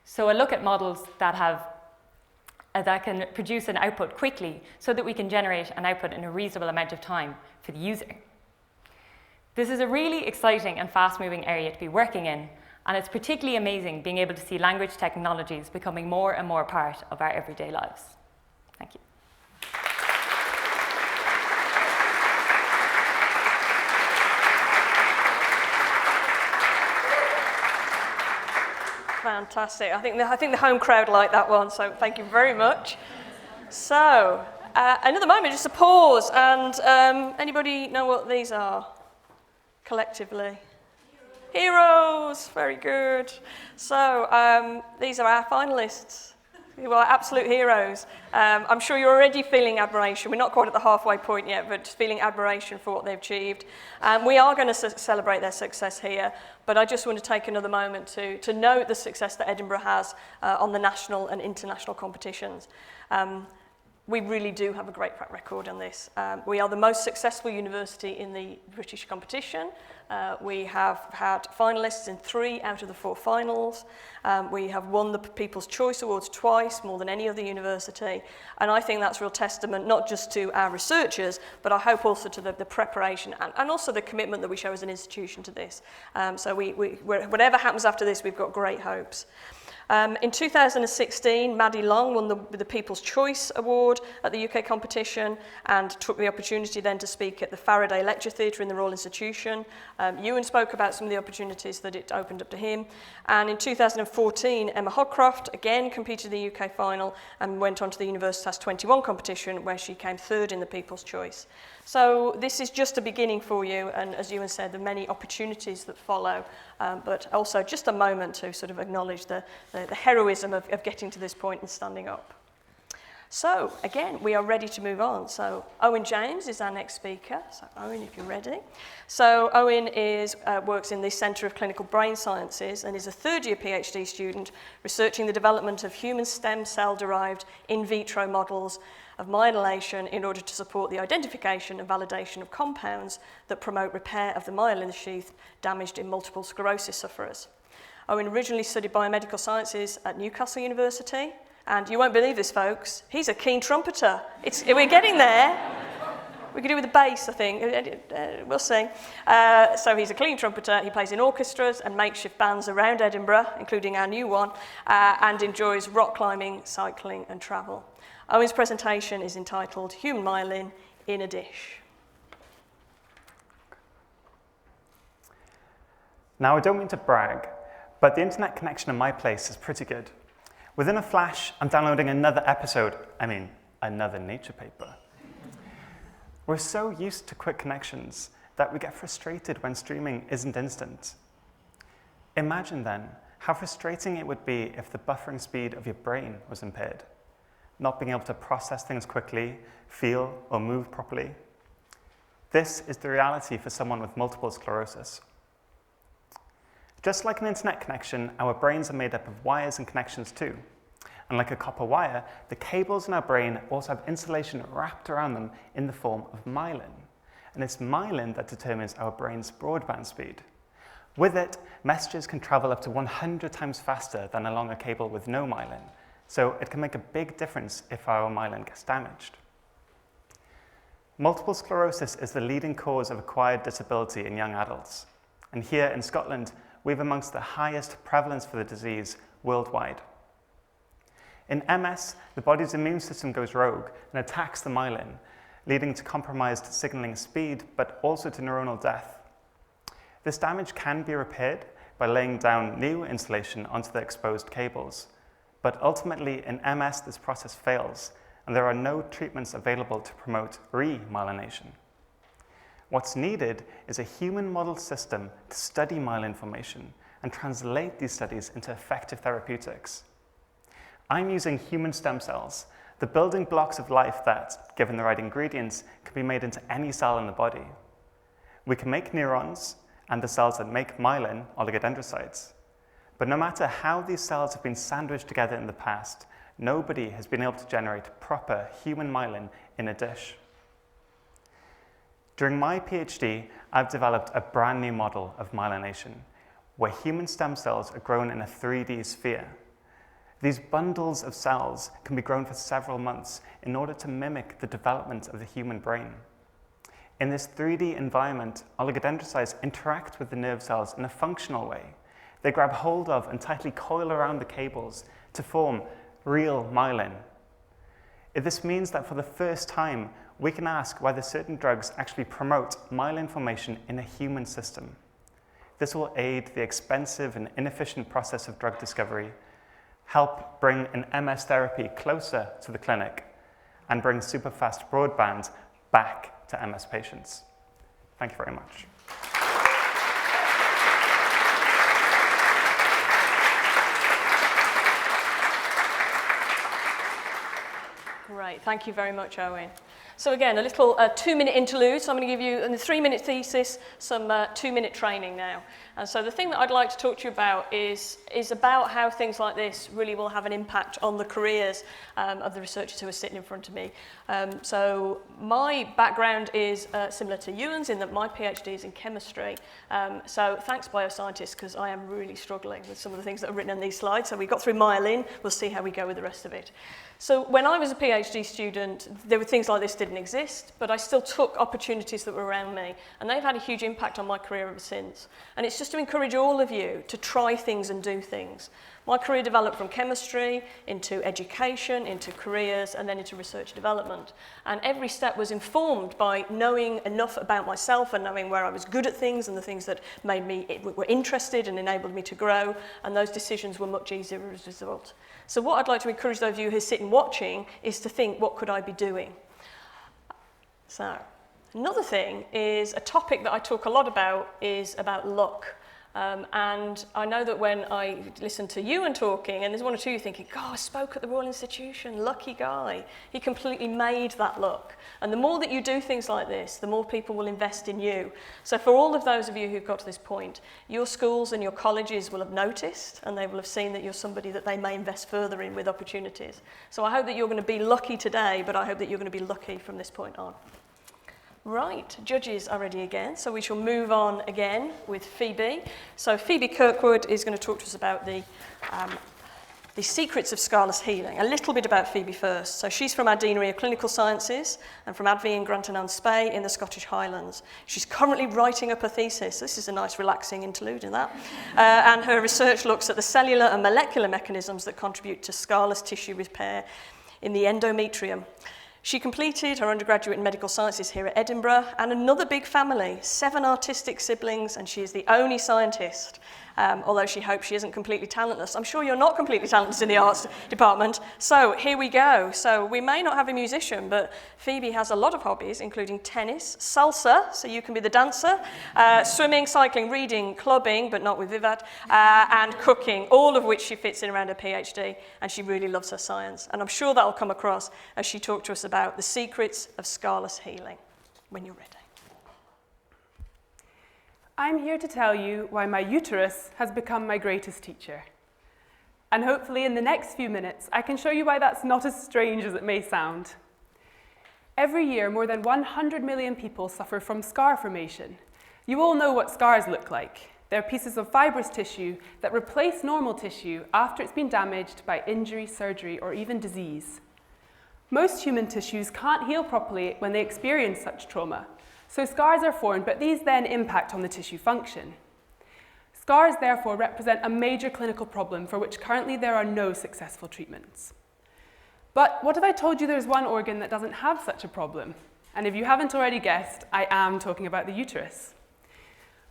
So I look at models that can produce an output quickly so that we can generate an output in a reasonable amount of time for the user. This is a really exciting and fast-moving area to be working in, and it's particularly amazing being able to see language technologies becoming more and more part of our everyday lives. Thank you. Fantastic. I think the home crowd liked that one, so thank you very much. So, another moment, just a pause, and anybody know what these are collectively? Heroes, very good. So, these are our finalists, who are absolute heroes. I'm sure you're already feeling admiration. We're not quite at the halfway point yet, but just feeling admiration for what they've achieved. We are going to celebrate their success here, but I just want to take another moment to note the success that Edinburgh has on the national and international competitions. We really do have a great track record on this. We are the most successful university in the British competition. We have had finalists in 3 out of the 4 finals. We have won the People's Choice Awards twice, more than any other university. And I think that's a real testament, not just to our researchers, but I hope also to the preparation and also the commitment that we show as an institution to this. So whatever happens after this, we've got great hopes. In 2016, Maddie Long won the People's Choice Award at the UK competition and took the opportunity then to speak at the Faraday Lecture Theatre in the Royal Institution. Ewan spoke about some of the opportunities that it opened up to him. And in 2014, Emma Hodcroft again competed in the UK final and went on to the Universitas 21 competition where she came 3rd in the People's Choice. So this is just a beginning for you, and as Ewan said, there are many opportunities that follow, but also just a moment to sort of acknowledge the heroism of getting to this point and standing up. So again, we are ready to move on. So Owen James is our next speaker. So Owen, if you're ready. So Owen works in the Centre of Clinical Brain Sciences and is a 3rd-year PhD student researching the development of human stem cell-derived in vitro models of myelation in order to support the identification and validation of compounds that promote repair of the myelin sheath damaged in multiple sclerosis sufferers. Owen originally studied biomedical sciences at Newcastle University, and you won't believe this, folks, he's a keen trumpeter. We're getting there. We could do with the bass, I think. We'll see. So he's a clean trumpeter. He plays in orchestras and makeshift bands around Edinburgh, including our new one, and enjoys rock climbing, cycling, and travel. Owen's presentation is entitled Human Myelin in a Dish. Now, I don't mean to brag, but the internet connection in my place is pretty good. Within a flash, I'm downloading another nature paper. We're so used to quick connections that we get frustrated when streaming isn't instant. Imagine then how frustrating it would be if the buffering speed of your brain was impaired, not being able to process things quickly, feel, or move properly. This is the reality for someone with multiple sclerosis. Just like an internet connection, our brains are made up of wires and connections too. And like a copper wire, the cables in our brain also have insulation wrapped around them in the form of myelin. And it's myelin that determines our brain's broadband speed. With it, messages can travel up to 100 times faster than along a cable with no myelin. So it can make a big difference if our myelin gets damaged. Multiple sclerosis is the leading cause of acquired disability in young adults. And here in Scotland, we have amongst the highest prevalence for the disease worldwide. In MS, the body's immune system goes rogue and attacks the myelin, leading to compromised signaling speed, but also to neuronal death. This damage can be repaired by laying down new insulation onto the exposed cables. But ultimately, in MS, this process fails, and there are no treatments available to promote remyelination. What's needed is a human model system to study myelin formation and translate these studies into effective therapeutics. I'm using human stem cells, the building blocks of life that, given the right ingredients, can be made into any cell in the body. We can make neurons and the cells that make myelin, oligodendrocytes. But no matter how these cells have been sandwiched together in the past, nobody has been able to generate proper human myelin in a dish. During my PhD, I've developed a brand new model of myelination, where human stem cells are grown in a 3D sphere. These bundles of cells can be grown for several months in order to mimic the development of the human brain. In this 3D environment, oligodendrocytes interact with the nerve cells in a functional way. They grab hold of and tightly coil around the cables to form real myelin. This means that for the first time, we can ask whether certain drugs actually promote myelin formation in a human system. This will aid the expensive and inefficient process of drug discovery, help bring an MS therapy closer to the clinic, and bring superfast broadband back to MS patients. Thank you very much. Great, thank you very much, Owen. So again, a little 2-minute interlude. So I'm going to give you, in the 3-minute thesis, some 2-minute training now. And so the thing that I'd like to talk to you about is about how things like this really will have an impact on the careers of the researchers who are sitting in front of me. So my background is similar to Ewan's in that my PhD is in chemistry. So thanks, bioscientists, because I am really struggling with some of the things that are written on these slides. So we got through myelin. We'll see how we go with the rest of it. So when I was a PhD student, there were things like this didn't exist, but I still took opportunities that were around me, and they've had a huge impact on my career ever since. And it's just to encourage all of you to try things and do things. My career developed from chemistry into education, into careers, and then into research development. And every step was informed by knowing enough about myself and knowing where I was good at things and the things that made me were interested and enabled me to grow, and those decisions were much easier as a result. So what I'd like to encourage those of you who are sitting watching is to think, what could I be doing? So another thing is a topic that I talk a lot about is about luck. And I know that when I listen to Ewan talking, and there's one or two you thinking, God, I spoke at the Royal Institution, lucky guy. He completely made that luck. And the more that you do things like this, the more people will invest in you. So for all of those of you who've got to this point, your schools and your colleges will have noticed, and they will have seen that you're somebody that they may invest further in with opportunities. So I hope that you're going to be lucky today, but I hope that you're going to be lucky from this point on. Right, judges are ready again, so we shall move on again with Phoebe. So Phoebe Kirkwood is going to talk to us about the secrets of scarless healing. A little bit about Phoebe first. So she's from our Deanery of Clinical Sciences and from Advie in Grantown-on-Spey in the Scottish Highlands. She's currently writing up a thesis. This is a nice relaxing interlude in that. And her research looks at the cellular and molecular mechanisms that contribute to scarless tissue repair in the endometrium. She completed her undergraduate in medical sciences here at Edinburgh, and another big family, 7 artistic siblings, and she is the only scientist, although she hopes she isn't completely talentless. I'm sure you're not completely talentless in the arts department. So here we go. So we may not have a musician, but Phoebe has a lot of hobbies, including tennis, salsa, so you can be the dancer, swimming, cycling, reading, clubbing, but not with Vivek, and cooking, all of which she fits in around her PhD, and she really loves her science. And I'm sure that will come across as she talks to us about the secrets of scarless healing, when you're ready. I'm here to tell you why my uterus has become my greatest teacher. And hopefully in the next few minutes, I can show you why that's not as strange as it may sound. Every year, more than 100 million people suffer from scar formation. You all know what scars look like. They're pieces of fibrous tissue that replace normal tissue after it's been damaged by injury, surgery, or even disease. Most human tissues can't heal properly when they experience such trauma, so scars are formed, but these then impact on the tissue function. Scars therefore represent a major clinical problem for which currently there are no successful treatments. But what if I told you there's one organ that doesn't have such a problem? And if you haven't already guessed, I am talking about the uterus.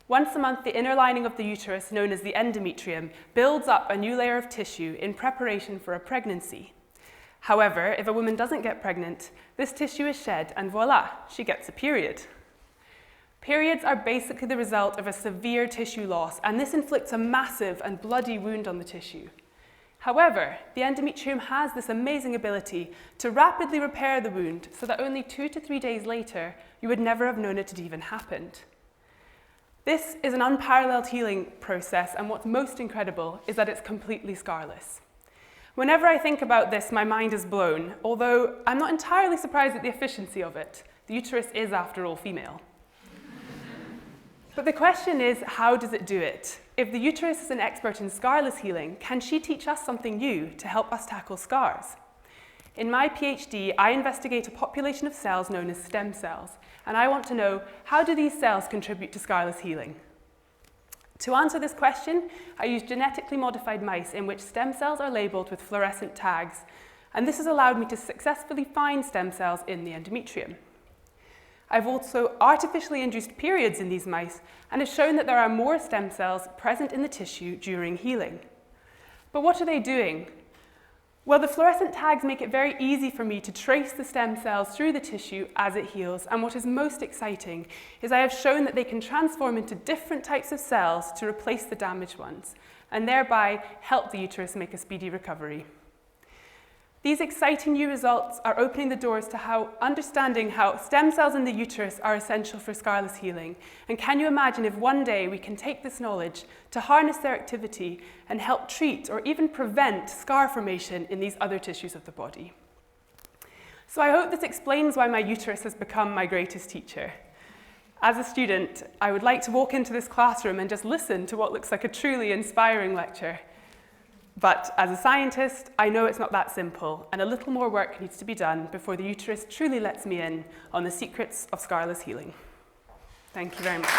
Once a month, the inner lining of the uterus, known as the endometrium, builds up a new layer of tissue in preparation for a pregnancy. However, if a woman doesn't get pregnant, this tissue is shed and voila, she gets a period. Periods are basically the result of a severe tissue loss, and this inflicts a massive and bloody wound on the tissue. However, the endometrium has this amazing ability to rapidly repair the wound so that only 2 to 3 days later, you would never have known it had even happened. This is an unparalleled healing process, and what's most incredible is that it's completely scarless. Whenever I think about this, my mind is blown, although I'm not entirely surprised at the efficiency of it. The uterus is, after all, female. But the question is, how does it do it? If the uterus is an expert in scarless healing, can she teach us something new to help us tackle scars? In my PhD, I investigate a population of cells known as stem cells, and I want to know, how do these cells contribute to scarless healing? To answer this question, I use genetically modified mice in which stem cells are labeled with fluorescent tags, and this has allowed me to successfully find stem cells in the endometrium. I've also artificially induced periods in these mice and have shown that there are more stem cells present in the tissue during healing. But what are they doing? Well, the fluorescent tags make it very easy for me to trace the stem cells through the tissue as it heals, and what is most exciting is I have shown that they can transform into different types of cells to replace the damaged ones, and thereby help the uterus make a speedy recovery. These exciting new results are opening the doors to understanding how stem cells in the uterus are essential for scarless healing. And can you imagine if one day we can take this knowledge to harness their activity and help treat or even prevent scar formation in these other tissues of the body? So I hope this explains why my uterus has become my greatest teacher. As a student, I would like to walk into this classroom and just listen to what looks like a truly inspiring lecture. But as a scientist, I know it's not that simple, and a little more work needs to be done before the uterus truly lets me in on the secrets of scarless healing. Thank you very much.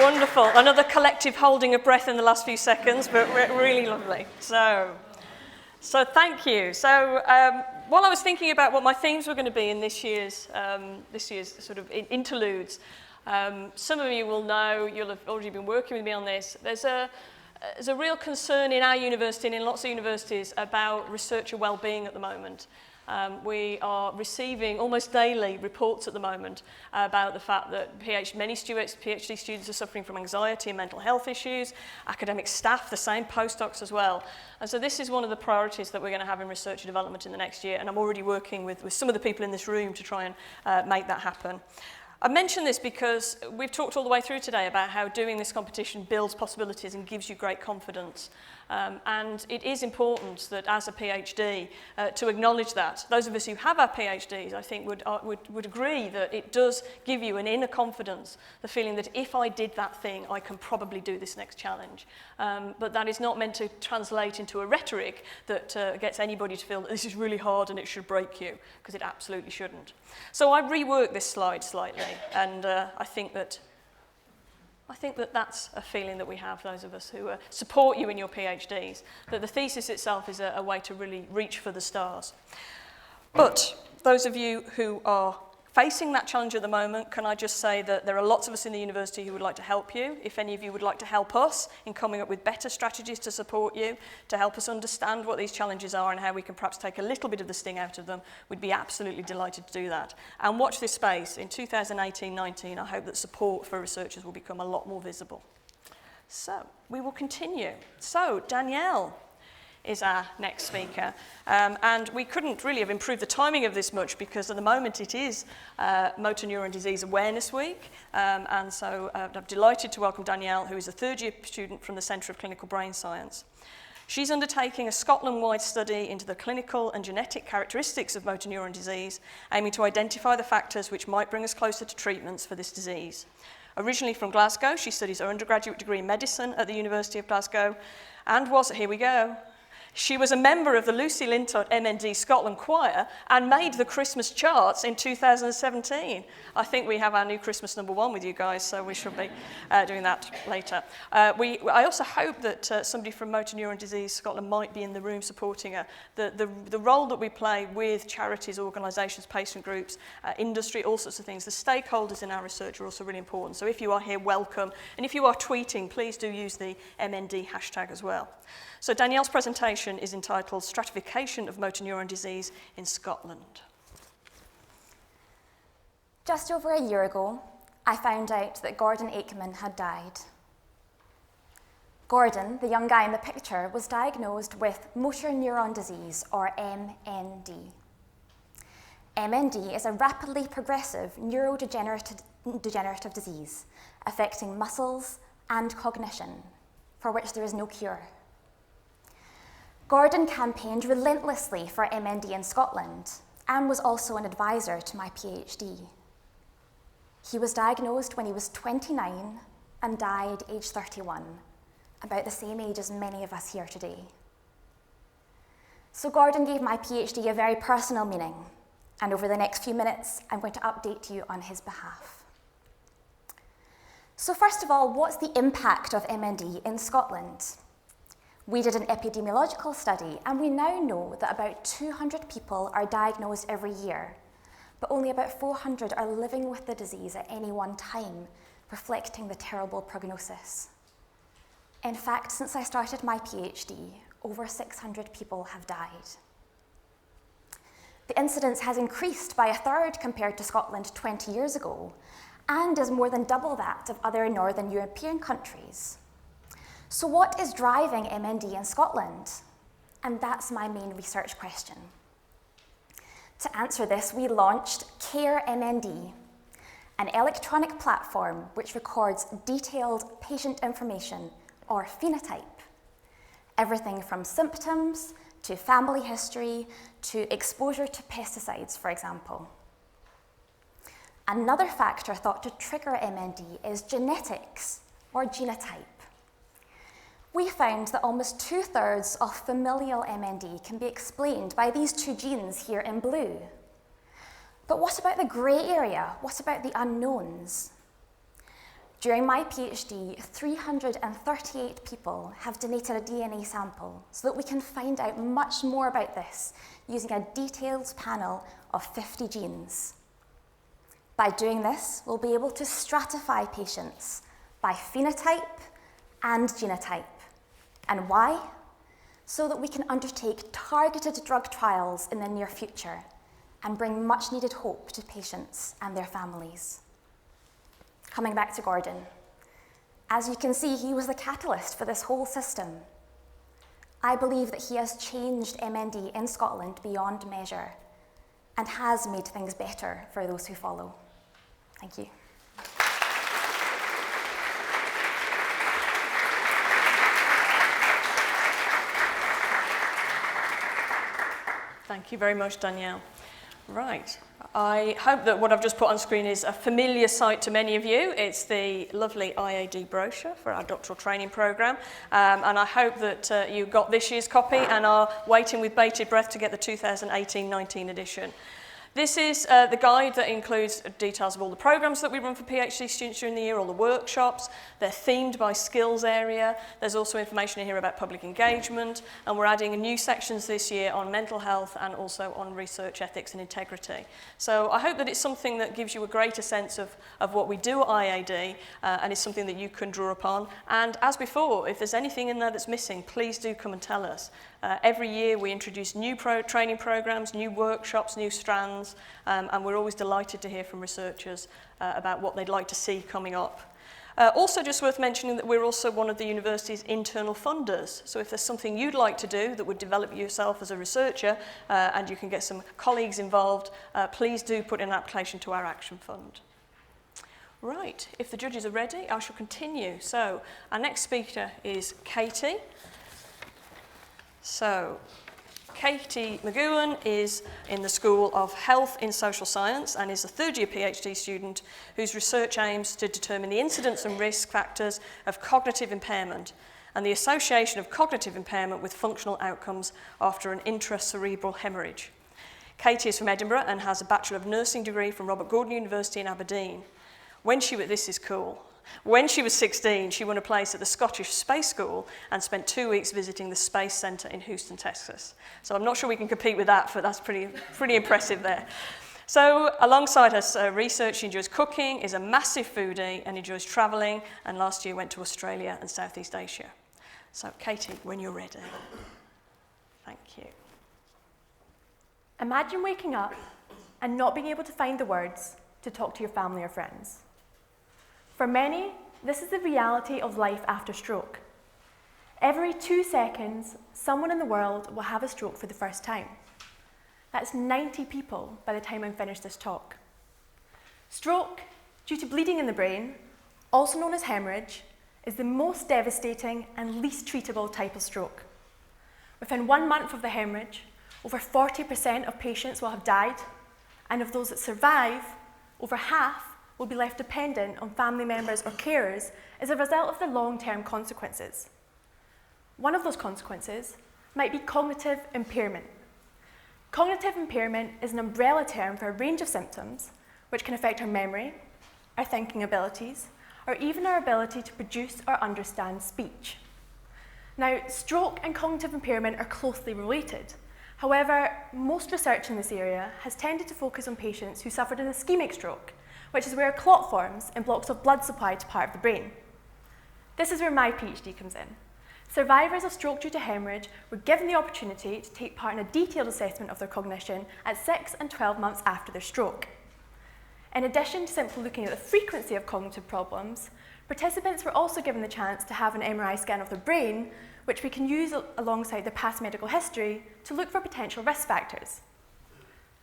Wonderful. Another collective holding of breath in the last few seconds, but really lovely. So thank you. So while I was thinking about what my themes were going to be in this year's sort of interludes, some of you will know, you'll have already been working with me on this, there's a real concern in our university and in lots of universities about researcher well-being at the moment. We are receiving almost daily reports at the moment about the fact that many PhD students are suffering from anxiety and mental health issues, academic staff, the same, postdocs as well. And so this is one of the priorities that we're going to have in research and development in the next year, and I'm already working with some of the people in this room to try and make that happen. I mention this because we've talked all the way through today about how doing this competition builds possibilities and gives you great confidence. And it is important that as a PhD to acknowledge that. Those of us who have our PhDs, I think, would agree that it does give you an inner confidence, the feeling that if I did that thing, I can probably do this next challenge. But that is not meant to translate into a rhetoric that gets anybody to feel that this is really hard and it should break you, because it absolutely shouldn't. So I reworked this slide slightly, and I think that that's a feeling that we have, those of us who support you in your PhDs, that the thesis itself is a way to really reach for the stars. But those of you who are facing that challenge at the moment, can I just say that there are lots of us in the university who would like to help you. If any of you would like to help us in coming up with better strategies to support you, to help us understand what these challenges are and how we can perhaps take a little bit of the sting out of them, we'd be absolutely delighted to do that. And watch this space. In 2018-19, I hope that support for researchers will become a lot more visible. So, we will continue. So, Danielle is our next speaker. And we couldn't really have improved the timing of this much because at the moment it is Motor Neuron Disease Awareness Week. And so I'm delighted to welcome Danielle, who is a third-year student from the Centre of Clinical Brain Science. She's undertaking a Scotland-wide study into the clinical and genetic characteristics of motor neuron disease, aiming to identify the factors which might bring us closer to treatments for this disease. Originally from Glasgow, she studies her undergraduate degree in medicine at the University of Glasgow, and here we go, she was a member of the Lucy Lintott MND Scotland Choir and made the Christmas charts in 2017. I think we have our new Christmas #1 with you guys, so we should be doing that later. I also hope that somebody from Motor Neuron Disease Scotland might be in the room supporting her. The role that we play with charities, organisations, patient groups, industry, all sorts of things, the stakeholders in our research are also really important. So if you are here, welcome. And if you are tweeting, please do use the MND hashtag as well. So Danielle's presentation is entitled Stratification of Motor Neuron Disease in Scotland. Just over a year ago, I found out that Gordon Aikman had died. Gordon, the young guy in the picture, was diagnosed with motor neuron disease, or MND. MND is a rapidly progressive neurodegenerative disease affecting muscles and cognition, for which there is no cure. Gordon campaigned relentlessly for MND in Scotland and was also an advisor to my PhD. He was diagnosed when he was 29 and died aged 31, about the same age as many of us here today. So Gordon gave my PhD a very personal meaning, and over the next few minutes, I'm going to update you on his behalf. So first of all, what's the impact of MND in Scotland? We did an epidemiological study, and we now know that about 200 people are diagnosed every year, but only about 400 are living with the disease at any one time, reflecting the terrible prognosis. In fact, since I started my PhD, over 600 people have died. The incidence has increased by 1/3 compared to Scotland 20 years ago, and is more than double that of other Northern European countries. So what is driving MND in Scotland? And that's my main research question. To answer this, we launched Care MND, an electronic platform which records detailed patient information, or phenotype, everything from symptoms to family history to exposure to pesticides, for example. Another factor thought to trigger MND is genetics, or genotype. We found that almost 2/3 of familial MND can be explained by these two genes here in blue. But what about the grey area? What about the unknowns? During my PhD, 338 people have donated a DNA sample so that we can find out much more about this using a detailed panel of 50 genes. By doing this, we'll be able to stratify patients by phenotype and genotype. And why? So that we can undertake targeted drug trials in the near future and bring much needed hope to patients and their families. Coming back to Gordon. As you can see, he was the catalyst for this whole system. I believe that he has changed MND in Scotland beyond measure and has made things better for those who follow. Thank you. Thank you very much, Danielle. Right. I hope that what I've just put on screen is a familiar sight to many of you. It's the lovely IAD brochure for our doctoral training programme. And I hope that you got this year's copy and are waiting with bated breath to get the 2018-19 edition. This is the guide that includes details of all the programmes that we run for PhD students during the year, all the workshops. They're themed by skills area. There's also information in here about public engagement, and we're adding new sections this year on mental health and also on research ethics and integrity. So I hope that it's something that gives you a greater sense of what we do at IAD, and is something that you can draw upon. And as before, if there's anything in there that's missing, please do come and tell us. Every year we introduce new training programmes, new workshops, new strands, and we're always delighted to hear from researchers about what they'd like to see coming up. Also just worth mentioning that we're also one of the university's internal funders. So if there's something you'd like to do that would develop yourself as a researcher and you can get some colleagues involved, please do put in an application to our Action Fund. Right, if the judges are ready, I shall continue. So our next speaker is Katie. So Katie McGowan is in the School of Health in Social Science and is a third-year PhD student whose research aims to determine the incidence and risk factors of cognitive impairment and the association of cognitive impairment with functional outcomes after an intracerebral hemorrhage. Katie is from Edinburgh and has a Bachelor of Nursing degree from Robert Gordon University in Aberdeen. This is cool. When she was 16, she won a place at the Scottish Space School and spent 2 weeks visiting the Space Centre in Houston, Texas. So I'm not sure we can compete with that, but that's pretty impressive there. So alongside her research, she enjoys cooking, is a massive foodie and enjoys travelling, and last year went to Australia and Southeast Asia. So Katie, when you're ready. Thank you. Imagine waking up and not being able to find the words to talk to your family or friends. For many, this is the reality of life after stroke. Every 2 seconds, someone in the world will have a stroke for the first time. That's 90 people by the time I'm finished this talk. Stroke, due to bleeding in the brain, also known as hemorrhage, is the most devastating and least treatable type of stroke. Within 1 month of the hemorrhage, over 40% of patients will have died, and of those that survive, over half will be left dependent on family members or carers as a result of the long-term consequences. One of those consequences might be cognitive impairment. Cognitive impairment is an umbrella term for a range of symptoms which can affect our memory, our thinking abilities, or even our ability to produce or understand speech. Now, stroke and cognitive impairment are closely related. However, most research in this area has tended to focus on patients who suffered an ischemic stroke, which is where a clot forms and blocks off blood supply to part of the brain. This is where my PhD comes in. Survivors of stroke due to hemorrhage were given the opportunity to take part in a detailed assessment of their cognition at 6 and 12 months after their stroke. In addition to simply looking at the frequency of cognitive problems, participants were also given the chance to have an MRI scan of their brain, which we can use alongside their past medical history to look for potential risk factors.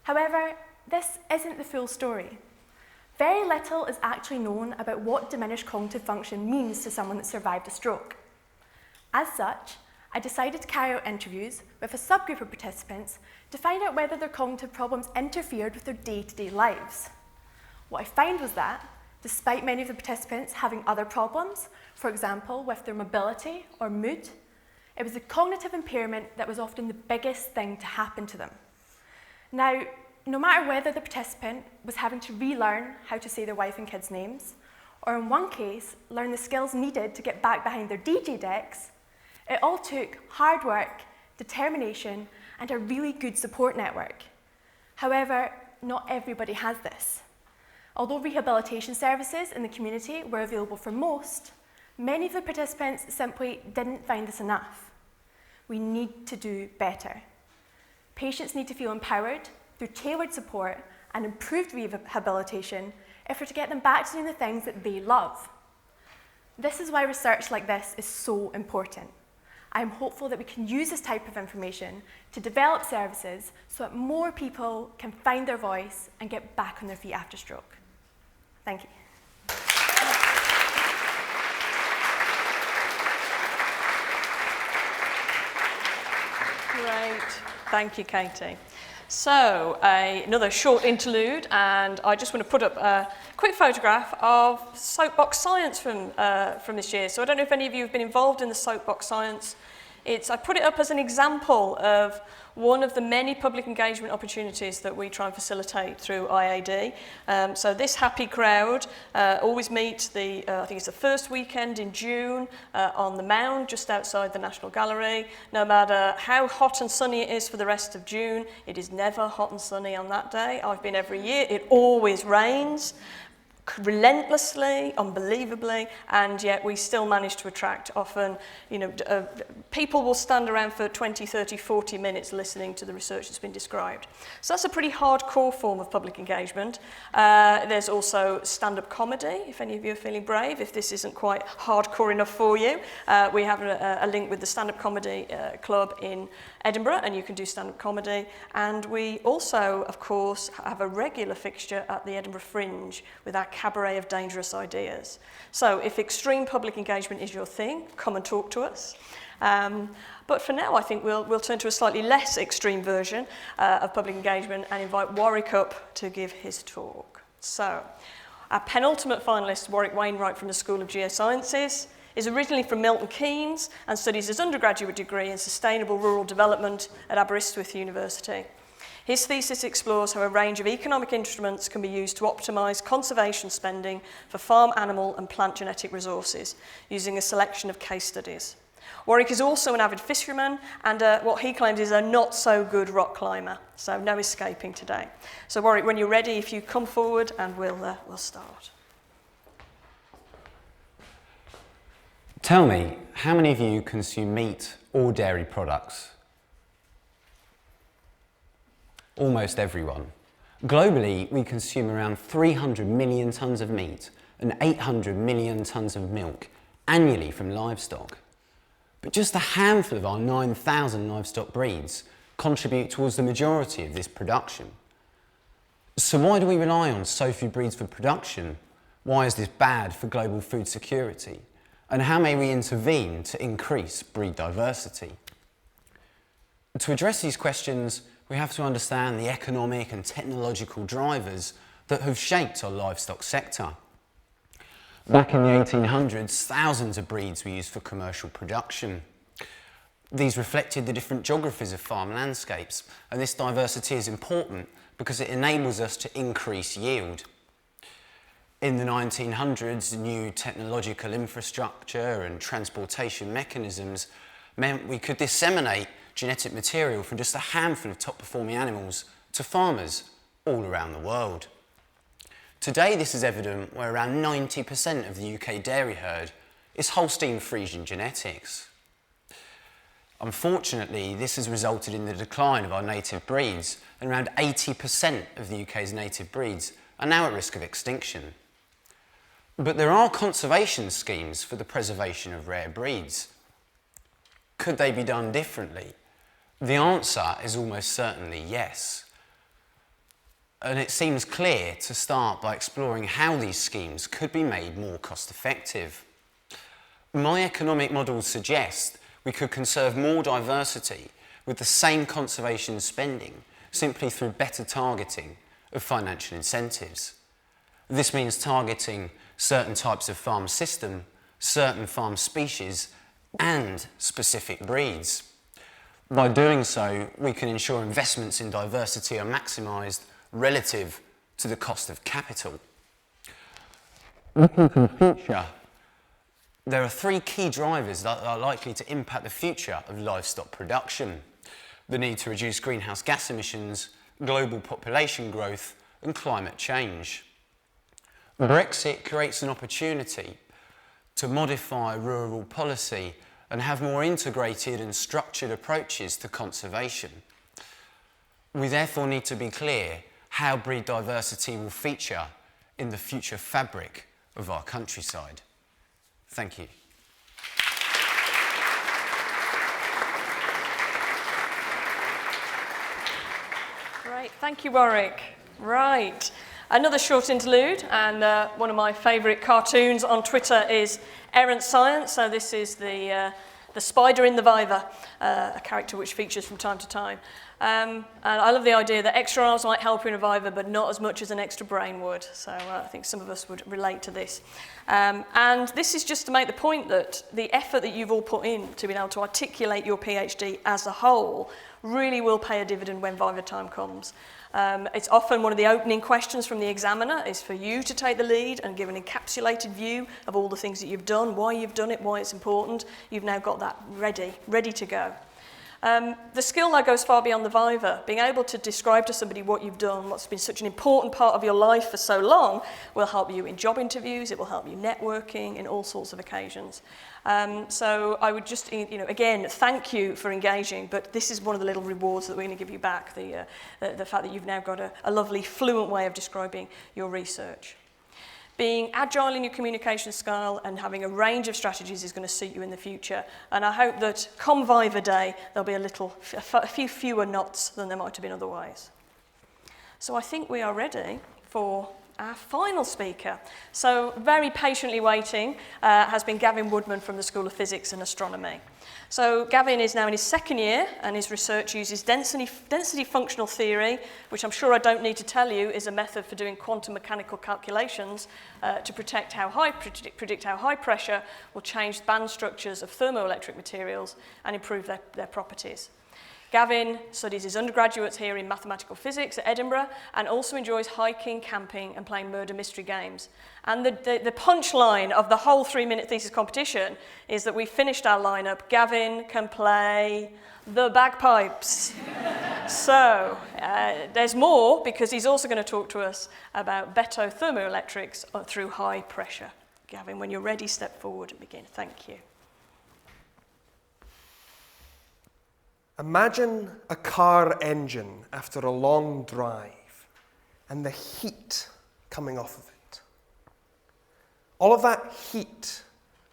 However, this isn't the full story. Very little is actually known about what diminished cognitive function means to someone that survived a stroke. As such, I decided to carry out interviews with a subgroup of participants to find out whether their cognitive problems interfered with their day-to-day lives. What I found was that, despite many of the participants having other problems, for example, with their mobility or mood, it was the cognitive impairment that was often the biggest thing to happen to them. Now, no matter whether the participant was having to relearn how to say their wife and kids' names, or in one case, learn the skills needed to get back behind their DJ decks, it all took hard work, determination, and a really good support network. However, not everybody has this. Although rehabilitation services in the community were available for most, many of the participants simply didn't find this enough. We need to do better. Patients need to feel empowered through tailored support and improved rehabilitation if we're to get them back to doing the things that they love. This is why research like this is so important. I'm hopeful that we can use this type of information to develop services so that more people can find their voice and get back on their feet after stroke. Thank you. Great. Thank you, Katie. So, another short interlude, and I just want to put up a quick photograph of Soapbox Science from this year. So I don't know if any of you have been involved in the Soapbox Science. I put it up as an example of one of the many public engagement opportunities that we try and facilitate through IAD. So this happy crowd always meet I think it's the first weekend in June on the Mound just outside the National Gallery. No matter how hot and sunny it is for the rest of June, it is never hot and sunny on that day. I've been every year. It always rains. Relentlessly, unbelievably, and yet we still manage to attract often, people will stand around for 20, 30, 40 minutes listening to the research that's been described. So that's a pretty hardcore form of public engagement. There's also stand-up comedy, if any of you are feeling brave, if this isn't quite hardcore enough for you. We have a link with the stand-up comedy club in Edinburgh, and you can do stand-up comedy. And we also, of course, have a regular fixture at the Edinburgh Fringe with our cabaret of dangerous ideas. So if extreme public engagement is your thing, come and talk to us. But for now, I think we'll turn to a slightly less extreme version of public engagement and invite Warwick up to give his talk. So, our penultimate finalist, Warwick Wainwright from the School of Geosciences, is originally from Milton Keynes and studies his undergraduate degree in sustainable rural development at Aberystwyth University. His thesis explores how a range of economic instruments can be used to optimise conservation spending for farm animal and plant genetic resources, using a selection of case studies. Warwick is also an avid fisherman and what he claims is a not-so-good rock climber, so no escaping today. So Warwick, when you're ready, if you come forward and we'll start. Tell me, how many of you consume meat or dairy products? Almost everyone. Globally, we consume around 300 million tonnes of meat and 800 million tonnes of milk annually from livestock. But just a handful of our 9,000 livestock breeds contribute towards the majority of this production. So why do we rely on so few breeds for production? Why is this bad for global food security? And how may we intervene to increase breed diversity? To address these questions, we have to understand the economic and technological drivers that have shaped our livestock sector. Back in the 1800s, thousands of breeds were used for commercial production. These reflected the different geographies of farm landscapes, and this diversity is important because it enables us to increase yield. In the 1900s, new technological infrastructure and transportation mechanisms meant we could disseminate genetic material from just a handful of top-performing animals to farmers all around the world. Today, this is evident where around 90% of the UK dairy herd is Holstein Friesian genetics. Unfortunately, this has resulted in the decline of our native breeds, and around 80% of the UK's native breeds are now at risk of extinction. But there are conservation schemes for the preservation of rare breeds. Could they be done differently? The answer is almost certainly yes. And it seems clear to start by exploring how these schemes could be made more cost-effective. My economic models suggest we could conserve more diversity with the same conservation spending simply through better targeting of financial incentives. This means targeting certain types of farm system, certain farm species, and specific breeds. By doing so, we can ensure investments in diversity are maximised relative to the cost of capital. Looking to the future, there are three key drivers that are likely to impact the future of livestock production: the need to reduce greenhouse gas emissions, global population growth, and climate change. Brexit creates an opportunity to modify rural policy and have more integrated and structured approaches to conservation. We therefore need to be clear how breed diversity will feature in the future fabric of our countryside. Thank you. Great, thank you, Warwick. Right, another short interlude, and one of my favourite cartoons on Twitter is Errant Science. So this is the spider in the viver, a character which features from time to time. And I love the idea that extra arms might help you in a viver, but not as much as an extra brain would. So I think some of us would relate to this. And this is just to make the point that the effort that you've all put in to being able to articulate your PhD as a whole really will pay a dividend when viva time comes. It's often one of the opening questions from the examiner is for you to take the lead and give an encapsulated view of all the things that you've done, why you've done it, why it's important. You've now got that ready to go. The skill now goes far beyond the viva. Being able to describe to somebody what you've done, what's been such an important part of your life for so long, will help you in job interviews, it will help you networking in all sorts of occasions. So I would just, again, thank you for engaging, but this is one of the little rewards that we're going to give you back, the fact that you've now got a lovely, fluent way of describing your research. Being agile in your communication style and having a range of strategies is going to suit you in the future. And I hope that come Viva Day, there'll be a few fewer knots than there might have been otherwise. So I think we are ready for our final speaker. So very patiently waiting has been Gavin Woodman from the School of Physics and Astronomy. So Gavin is now in his second year, and his research uses density functional theory, which I'm sure I don't need to tell you is a method for doing quantum mechanical calculations to predict how high pressure will change band structures of thermoelectric materials and improve their properties. Gavin studies his undergraduates here in mathematical physics at Edinburgh and also enjoys hiking, camping and playing murder mystery games. And the punchline of the whole 3-minute thesis competition is that we finished our lineup. Gavin can play the bagpipes. So there's more, because he's also going to talk to us about Beto thermoelectrics through high pressure. Gavin, when you're ready, step forward and begin. Thank you. Imagine a car engine after a long drive and the heat coming off of it. All of that heat,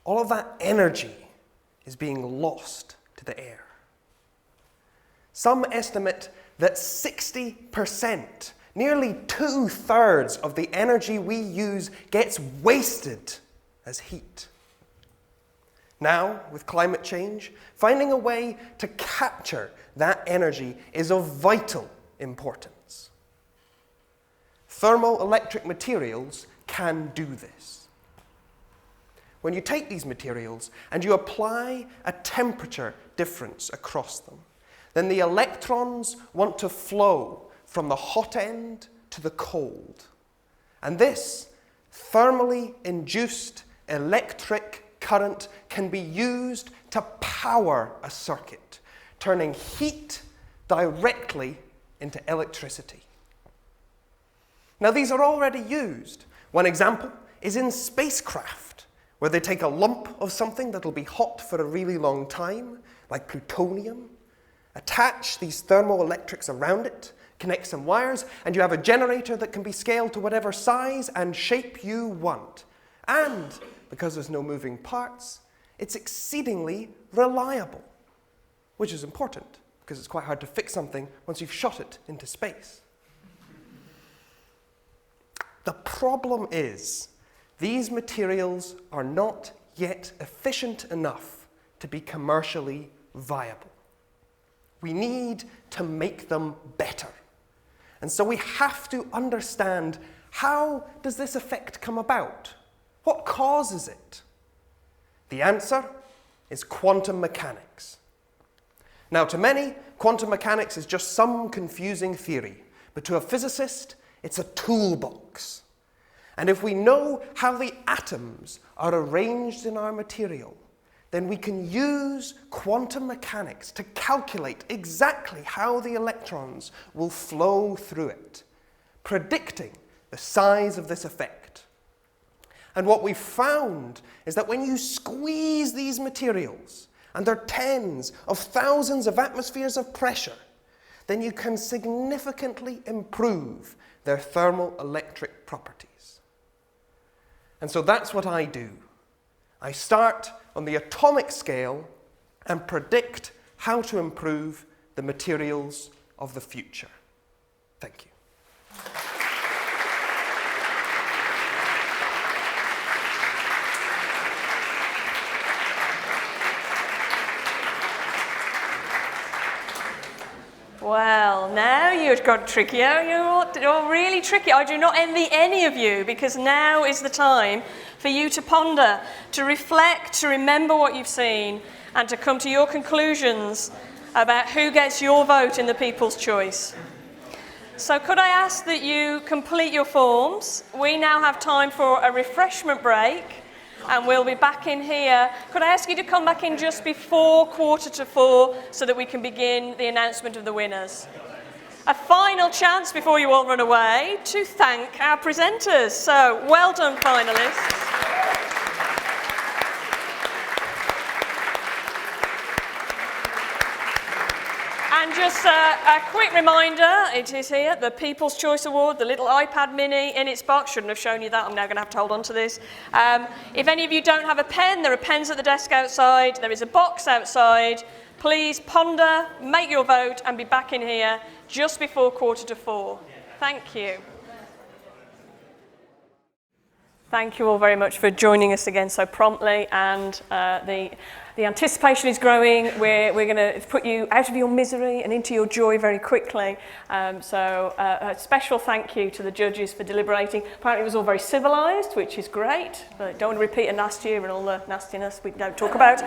all of that energy is being lost to the air. Some estimate that 60%, nearly 2/3 of the energy we use gets wasted as heat. Now, with climate change, finding a way to capture that energy is of vital importance. Thermoelectric materials can do this. When you take these materials and you apply a temperature difference across them, then the electrons want to flow from the hot end to the cold. And this thermally induced electric current can be used to power a circuit, turning heat directly into electricity. Now, these are already used. One example is in spacecraft, where they take a lump of something that'll be hot for a really long time, like plutonium, attach these thermoelectrics around it, connect some wires, and you have a generator that can be scaled to whatever size and shape you want. And because there's no moving parts, it's exceedingly reliable, which is important because it's quite hard to fix something once you've shot it into space. The problem is, these materials are not yet efficient enough to be commercially viable. We need to make them better. And so we have to understand, how does this effect come about? What causes it? The answer is quantum mechanics. Now, to many, quantum mechanics is just some confusing theory, but to a physicist, it's a toolbox. And if we know how the atoms are arranged in our material, then we can use quantum mechanics to calculate exactly how the electrons will flow through it, predicting the size of this effect. And what we found is that when you squeeze these materials, and they're tens of thousands of atmospheres of pressure, then you can significantly improve their thermoelectric properties. And so that's what I do. I start on the atomic scale and predict how to improve the materials of the future. Thank you. Well, now you've got trickier. You're really tricky. I do not envy any of you, because now is the time for you to ponder, to reflect, to remember what you've seen, and to come to your conclusions about who gets your vote in the People's Choice. So could I ask that you complete your forms? We now have time for a refreshment break, and we'll be back in here. Could I ask you to come back in just before 3:45 so that we can begin the announcement of the winners? A final chance before you all run away to thank our presenters. So, well done, finalists. And just a quick reminder, it is here, the People's Choice Award, the little iPad mini in its box. Shouldn't have shown you that, I'm now going to have to hold on to this. If any of you don't have a pen, there are pens at the desk outside, there is a box outside. Please ponder, make your vote, and be back in here just before 3:45. Thank you. Thank you all very much for joining us again so promptly, and the anticipation is growing. We're going to put you out of your misery and into your joy very quickly. So a special thank you to the judges for deliberating. Apparently it was all very civilised, which is great, but don't want to repeat a last year and all the nastiness we don't talk about.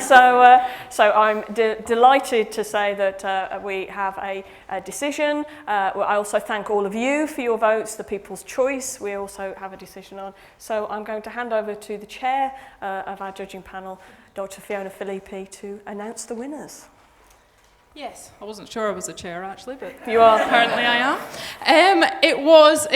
So I'm delighted to say that we have a decision. I also thank all of you for your votes, the People's Choice we also have a decision on. So I'm going to hand over to the chair of our judging panel, Dr. Fiona Filippi, to announce the winners. Yes, I wasn't sure I was a chair actually, but you are. Apparently I am. It was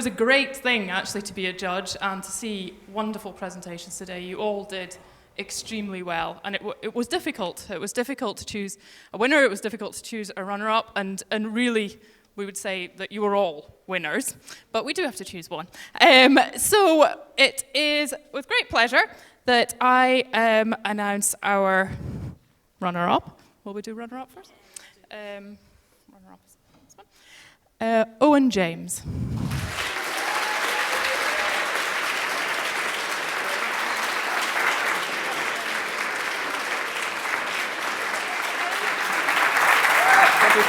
a great thing actually to be a judge and to see wonderful presentations today. You all did extremely well, and it was difficult. It was difficult to choose a winner. It was difficult to choose a runner-up, and really, we would say that you were all winners, but we do have to choose one. So it is with great pleasure that I announce our runner-up. Will we do runner-up first? Runner-up is this one. Owen James.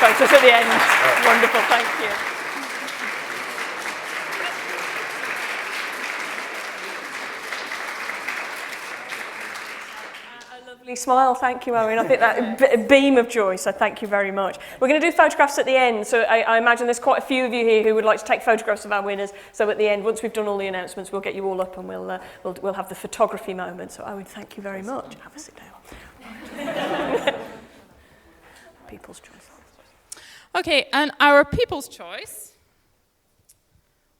Photos at the end. Wonderful, thank you. A lovely smile, thank you, Owen. I think that a beam of joy, so thank you very much. We're going to do photographs at the end, so I imagine there's quite a few of you here who would like to take photographs of our winners. So at the end, once we've done all the announcements, we'll get you all up and we'll have the photography moment. So Owen, thank you very much. Have a sit down. People's Choice. Okay, and our People's Choice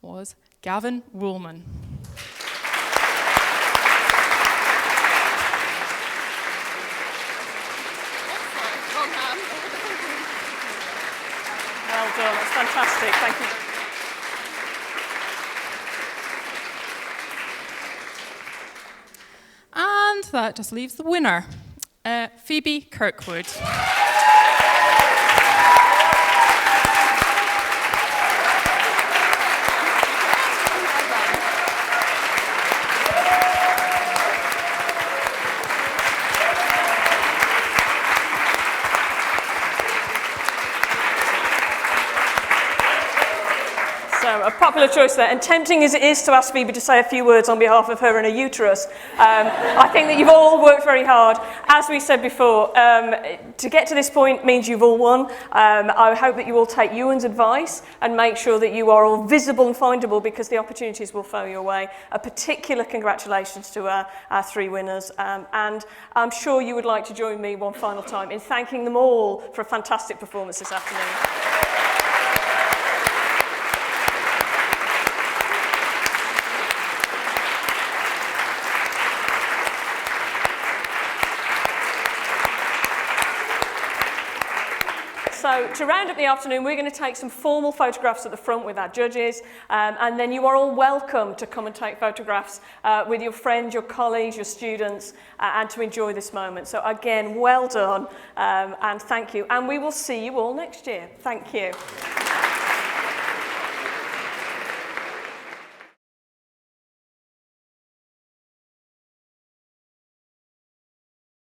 was Gavin Woolman. Well done, that's fantastic, thank you. And that just leaves the winner, Phoebe Kirkwood. A popular choice there, and tempting as it is to ask Phoebe to say a few words on behalf of her and her uterus, I think that you've all worked very hard. As we said before, to get to this point means you've all won. I hope that you all take Ewan's advice and make sure that you are all visible and findable, because the opportunities will flow your way. A particular congratulations to our three winners, and I'm sure you would like to join me one final time in thanking them all for a fantastic performance this afternoon. So to round up the afternoon, we're going to take some formal photographs at the front with our judges, and then you are all welcome to come and take photographs with your friends, your colleagues, your students, and to enjoy this moment. So again, well done, and thank you. And we will see you all next year. Thank you.